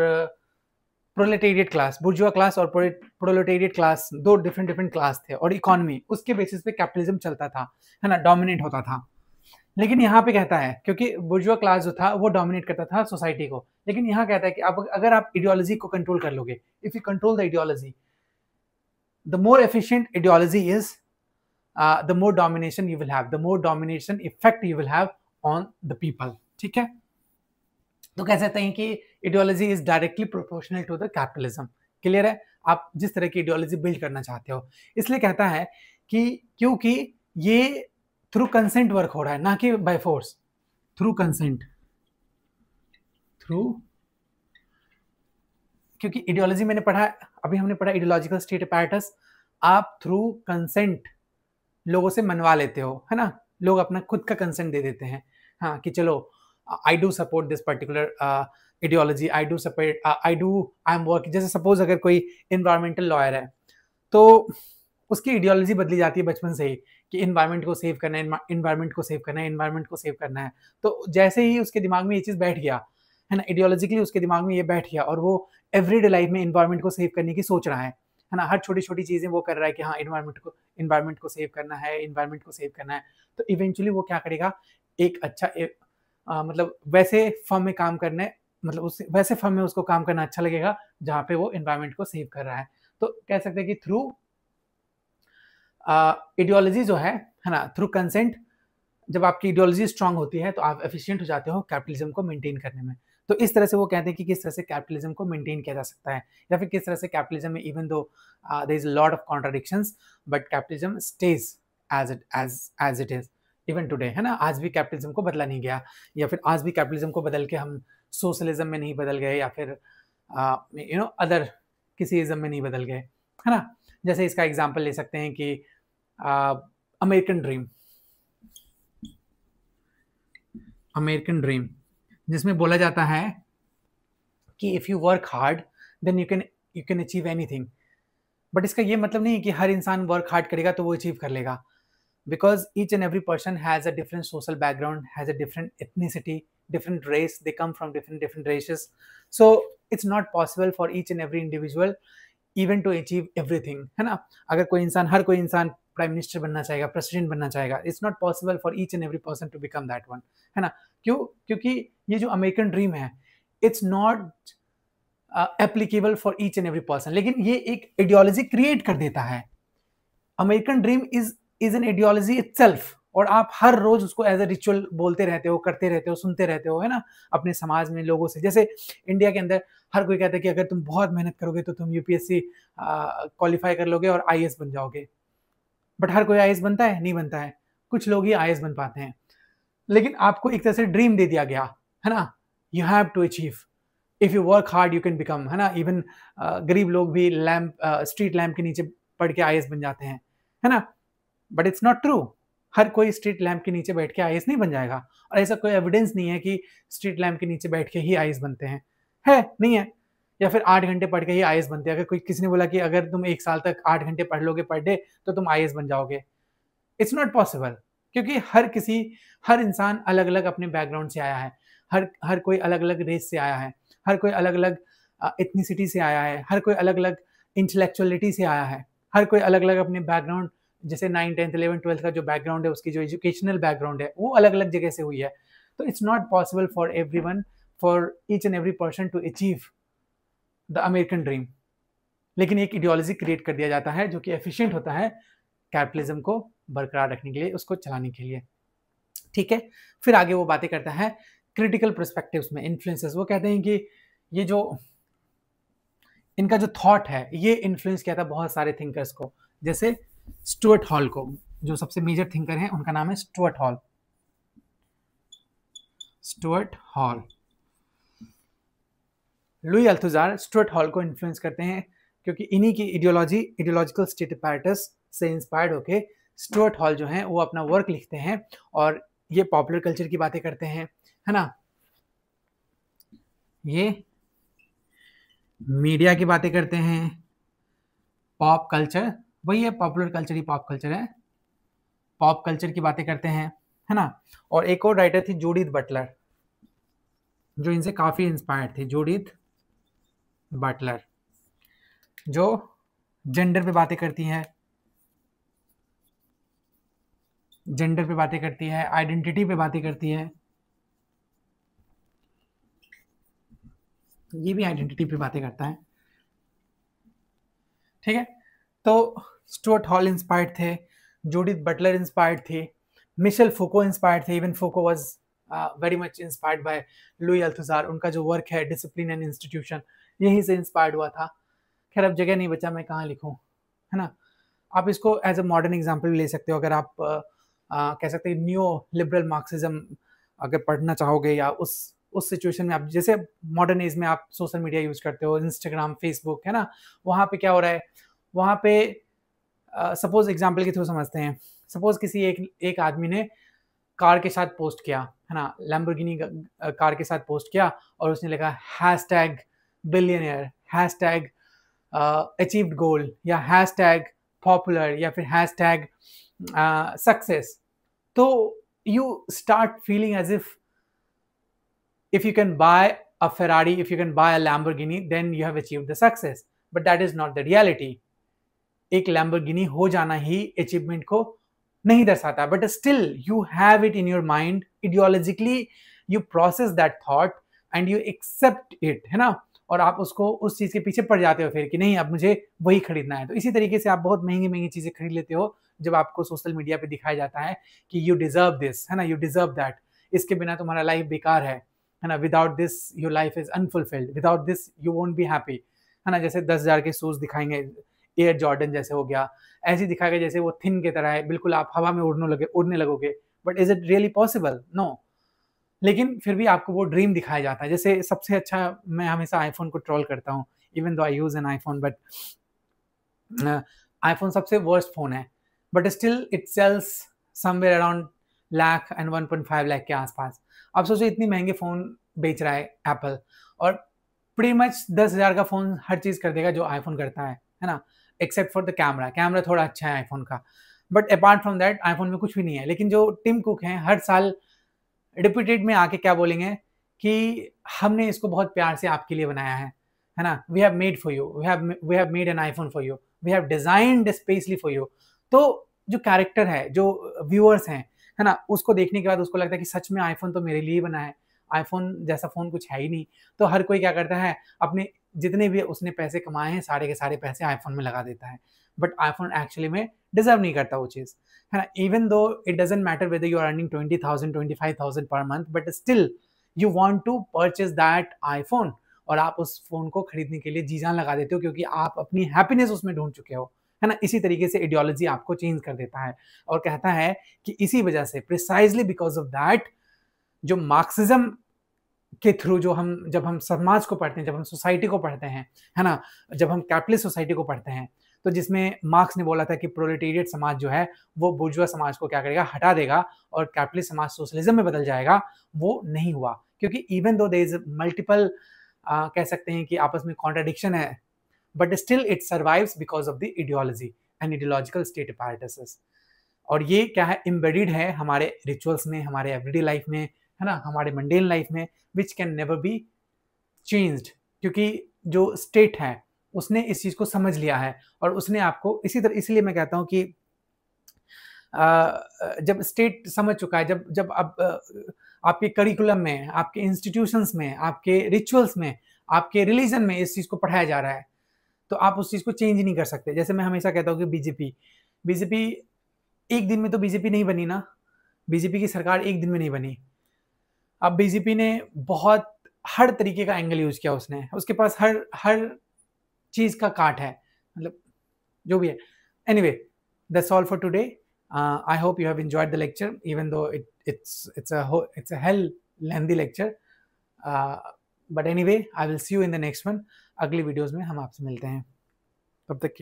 प्रोलेटेरिएट क्लास, बुर्जुआ क्लास और प्रोलेटेरिएट क्लास, दो डिफरेंट क्लास थे, और इकोनॉमी उसके बेसिस पे कैपिटलिज्म चलता था, है ना, डोमिनेट होता था। लेकिन यहाँ पे कहता है, क्योंकि बुर्जुआ क्लास जो था वो डोमिनेट करता था सोसाइटी को, लेकिन यहाँ कहता है कि आप अगर आप आइडियोलॉजी को कंट्रोल कर लोगे, if you control the ideology, the more efficient ideology is the more domination you will have, the more domination effect you will have on the people, ठीक है। तो कह सकते हैं कि ideology is directly proportional to the capitalism. Clear है? आप जिस तरह की आइडियोलॉजी बिल्ड करना चाहते हो, इसलिए कहता है कि क्योंकि ये थ्रू कंसेंट वर्क हो रहा है, ना कि बाय फोर्स, थ्रू कंसेंट, क्योंकि आइडियोलॉजी मैंने पढ़ा, अभी हमने पढ़ा आइडियोलॉजिकल स्टेट अपैरेटस, आप थ्रू कंसेंट लोगों से मनवा लेते हो, है ना, लोग अपना खुद का कंसेंट दे देते हैं, हाँ, कि चलो I do support this particular ideology, I am work. जैसे सपोज अगर कोई इन्वायरमेंटल लॉयर है, तो उसकी आइडियोलॉजी बदली जाती है बचपन से ही कि इन्वायरमेंट को सेव करना है, इन्वायरमेंट को सेव करना है, इन्वायरमेंट को सेव करना है। तो जैसे ही उसके दिमाग में ये चीज़ बैठ गया, है ना, आइडियोलॉजिकली उसके दिमाग में ये बैठ गया, और वो एवरीडे लाइफ में इन्वायरमेंट को सेव करने की सोच रहा है ना, हर छोटी छोटी चीज़ें वो कर रहा है कि हाँ, इन्वायरमेंट को सेव करना है, इन्वायरमेंट को सेव करना है। तो इवेंचुअली वो क्या करेगा, एक अच्छा मतलब वैसे फर्म में काम करने, मतलब उस वैसे फर्म में उसको काम करना अच्छा लगेगा जहाँ पे वो इन्वायरमेंट को सेव कर रहा है। तो कह सकते हैं कि थ्रू आइडियोलॉजी जो है ना, थ्रू कंसेंट, जब आपकी आइडियोलॉजी स्ट्रांग होती है तो आप एफिशिएंट हो जाते हो कैपिटलिज्म को मेंटेन करने में। तो इस तरह से वो कहते हैं कि किस तरह से कैपिटलिज्म को मेंटेन किया जा सकता है, या फिर किस तरह से कैपिटलिज्म में even though there is lot of contradictions, but capitalism stage as it is even today, है ना। आज भी कैपिटलिज्म को बदला नहीं गया, या फिर आज भी कैपिटलिज्म को बदल के हम सोशलिज्म में नहीं बदल गए, या फिर अदर किसी इज्म में नहीं बदल गए, है ना। जैसे इसका एग्जाम्पल ले सकते हैं कि अमेरिकन ड्रीम, जिसमें बोला जाता है कि if you work hard then you can achieve anything. But इसका ये मतलब नहीं है कि हर इंसान वर्क हार्ड करेगा तो वो अचीव कर लेगा, because each and every person has a different social background, has a different ethnicity, different race, they come from different races, so it's not possible for each and every individual even to achieve everything, है ना। अगर हर कोई इंसान prime minister बनना चाहेगा, president बनना चाहेगा, it's not possible for each and every person to become that one, है ना। क्योंकि ये जो अमेरिकन ड्रीम है, it's not applicable for each and every person, लेकिन ये एक आइडियोलॉजी क्रिएट कर देता है। American dream is an ideology itself, और आप हर रोज उसको एज ए रिचुअल बोलते रहते हो, करते रहते हो, सुनते रहते हो, है ना, अपने समाज में लोगों से। जैसे इंडिया के अंदर हर कोई कहता है कि अगर तुम बहुत मेहनत करोगे तो तुम यूपीएससी क्वालिफाई कर लोगे और आईएएस बन जाओगे। बट हर कोई आईएएस बनता है? नहीं बनता है, कुछ लोग ही आईएएस बन पाते हैं। लेकिन आपको एक तरह से ड्रीम दे दिया गया, है ना, you have to achieve, if you work hard you can become, है ना। इवन गरीब लोग भी स्ट्रीट लैम्प के नीचे पढ़ के आईएएस बन जाते हैं, है ना। बट इट्स नॉट ट्रू, हर कोई स्ट्रीट लैम्प के नीचे बैठ के आईएएस नहीं बन जाएगा, और ऐसा कोई एविडेंस नहीं है कि स्ट्रीट लैम्प के नीचे बैठ के ही आईएएस बनते हैं, है नहीं है। या फिर 8 घंटे पढ़ के ही आईएएस बनते हैं। अगर कोई किसी ने बोला कि अगर तुम 1 साल तक 8 घंटे पढ़ लोगे पर डे तो तुम आईएएस बन जाओगे, इट्स नॉट पॉसिबल, क्योंकि हर इंसान अलग अलग अपने बैकग्राउंड से आया है, हर कोई अलग अलग रेस से आया है, हर कोई अलग अलग इथनिसिटी से आया है, हर कोई अलग अलग इंटेलेक्चुअलिटी से आया है, हर कोई अलग अलग अपने बैकग्राउंड, जैसे 9, 10, 11, 12 का जो बैकग्राउंड है, उसकी जो एजुकेशनल बैकग्राउंड है वो अलग अलग जगह से हुई है। तो it's not possible for everyone, for each and every person to achieve the American dream. लेकिन एक इडियोलॉजी क्रिएट कर दिया जाता है जो कि एफिशिएंट होता है कैपिटलिज्म को बरकरार रखने के लिए, उसको चलाने के लिए। ठीक है, फिर आगे वो बातें करता है क्रिटिकल पर्सपेक्टिव्स में इन्फ्लुएंसेस। वो कहते हैं कि ये जो इनका जो थॉट है ये इन्फ्लुएंस किया था बहुत सारे थिंकर्स को, जैसे स्टुअर्ट हॉल को, जो सबसे मेजर थिंकर हैं उनका नाम है Stuart Hall. Stuart Hall, Louis Althusser Stuart Hall को इन्फ्लुएंस करते हैं, क्योंकि इन्हीं की इडियोलॉजिकल स्टेट अपैरेटस से इंस्पायर्ड होके स्टुअर्ट हॉल जो है वो अपना वर्क लिखते हैं और ये पॉपुलर कल्चर की बातें करते हैं, है ना, ये मीडिया की बातें करते हैं, पॉप कल्चर, वही है पॉपुलर कल्चर ही पॉप कल्चर है, पॉप कल्चर की बातें करते हैं, है ना। और एक और राइटर थी जूडिथ बटलर, जो इनसे काफी इंस्पायर्ड थी, जूडिथ बटलर, जो जेंडर पे बातें करती है, जेंडर पे बातें करती है, आइडेंटिटी पे बातें करती है, ये भी आइडेंटिटी पे बातें करता है। ठीक है, तो स्टुअर्ट हॉल इंस्पायर्ड थे, जूडिथ बटलर इंस्पायर्ड थी, मिशेल फुको इंस्पायर्ड थे, even Foucault was very much inspired by Louis Althusser. उनका जो वर्क है डिसिप्लिन एंड इंस्टीट्यूशन, यहीं से इंस्पायर्ड हुआ था। खैर अब जगह नहीं बचा, मैं कहाँ लिखूं, है ना। आप इसको एज अ मॉडर्न एग्जाम्पल ले सकते हो, अगर आप कह सकते हैं न्यू लिबरल मार्क्सिज्म अगर पढ़ना चाहोगे, या उस सिचुएशन में आप, जैसे मॉडर्न एज में आप सोशल मीडिया यूज करते हो, इंस्टाग्राम, फेसबुक, है ना, वहाँ पे क्या हो रहा है, वहाँ पे सपोज एग्जाम्पल के थ्रू समझते हैं, सपोज किसी एक आदमी ने कार के साथ पोस्ट किया, है ना, लैम्बोर्गिनी कार के साथ पोस्ट किया और उसने लिखा हैशटैग बिलियनियर, हैशटैग अचीव्ड गोल, या हैशटैग पॉपुलर, या फिर हैशटैग सक्सेस। तो you start feeling as if you can buy a Ferrari, if you can buy a Lamborghini, then you have achieved the success, but that is not the reality. एक Lamborghini हो जाना ही achievement को नहीं दर्शाता, but still you have it in your mind, ideologically you process that thought and you accept it, है ना, और आप उसको उस चीज के पीछे पड़ जाते हो फिर कि नहीं अब मुझे वही खरीदना है। तो इसी तरीके से आप बहुत महंगी महंगी चीजें खरीद लेते हो जब आपको सोशल मीडिया पे दिखाया जाता है कि यू डिजर्व दिस, है ना, यू डिजर्व दैट, इसके बिना तुम्हारा लाइफ बेकार है ना, without this your life is unfulfilled, without this you won't be happy, है ना। जैसे 10,000 के शूज दिखाएंगे, एयर जॉर्डन जैसे हो गया, ऐसे दिखाएगा जैसे वो थिन की तरह है, बिल्कुल आप हवा में उड़ने लगोगे, but is it really possible? No. लेकिन फिर भी आपको वो ड्रीम दिखाया जाता है। जैसे सबसे अच्छा, मैं हमेशा आईफोन को ट्रोल करता हूँ, even though I use an iPhone, but iPhone सबसे वर्स्ट फोन है, but still it sells somewhere around lakh and 1.5 lakh के आसपास। आप सोचो इतनी महंगे फोन बेच रहा है एप्पल, और प्रीटी मच 10,000 का फोन हर चीज कर देगा जो आईफोन करता है ना, except for the camera. Camera थोड़ा अच्छा है आईफोन का, but apart from that iPhone में कुछ भी नहीं है। लेकिन जो टिम कुक हैं हर साल रिपीटेड में आके क्या बोलेंगे कि हमने इसको बहुत प्यार से आपके लिए बनाया है ना, we have made for you, we have made an iPhone for you, we have designed specially for you. तो जो कैरेक्टर है, जो व्यूअर्स हैं, है ना, उसको देखने के बाद उसको लगता है कि सच में आईफोन तो मेरे लिए ही बना है, आईफोन जैसा फोन कुछ है ही नहीं। तो हर कोई क्या करता है, अपने जितने भी उसने पैसे कमाए हैं सारे के सारे पैसे आईफोन में लगा देता है, बट आईफोन एक्चुअली में डिजर्व नहीं करता वो चीज़, है ना। Even though it doesn't matter whether you are earning 20,000 25,000 per month, but still you want to purchase that iPhone, और आप उस फोन को खरीदने के लिए जी जान लगा देते हो क्योंकि आप अपनी हैप्पीनेस उसमें ढूंढ चुके हो, है ना। इसी तरीके से आइडियोलॉजी आपको चेंज कर देता है और कहता है कि इसी वजह से, प्रिसाइजली बिकॉज ऑफ दैट, जो मार्क्सिज्म के थ्रू जो हम जब हम समाज को पढ़ते हैं, जब हम सोसाइटी को पढ़ते हैं, है ना? जब हम कैपिटलिस्ट सोसाइटी को पढ़ते हैं, तो जिसमें मार्क्स ने बोला था कि प्रोलेटेरिएट समाज जो है, वो बुर्जुआ समाज को क्या करेगा, हटा देगा और कैपिटलिस्ट समाज सोशलिज्म में बदल जाएगा, वो नहीं हुआ। क्योंकि even though there is multiple कह सकते हैं कि आपस में कॉन्ट्रडिक्शन है, but still it survives because of the ideology and ideological state apparatuses. और ये क्या है, एम्बेडेड है हमारे रिचुअल्स में, हमारे एवरीडे लाइफ में, है ना? हमारे मंडेन लाइफ में, which can never be changed, क्योंकि जो स्टेट है, उसने इस चीज़ को समझ लिया है और उसने आपको इसी तरह, इसलिए मैं कहता हूँ कि जब स्टेट समझ चुका है, जब जब अब आपके करिकुलम में, आपके इंस्टीट्यूशंस में, आपके रिचुअल्स में, आपके रिलीजन में इस चीज़ को पढ़ाया जा रहा है, तो आप उस चीज़ को चेंज नहीं कर सकते। जैसे मैं हमेशा कहता हूँ कि बीजेपी बीजेपी एक दिन में तो बीजेपी नहीं बनी ना, बीजेपी की सरकार एक दिन में नहीं बनी। अब बीजेपी ने बहुत हर तरीके का एंगल यूज़ किया उसने, उसके पास हर हर चीज़ का काट है, मतलब जो भी है। Anyway, that's all for today. I hope you have enjoyed the lecture, even though it's a hell lengthy lecture. Uh, but anyway, I will see you in the next one. अगली वीडियोस में हम आपसे मिलते हैं, तब तक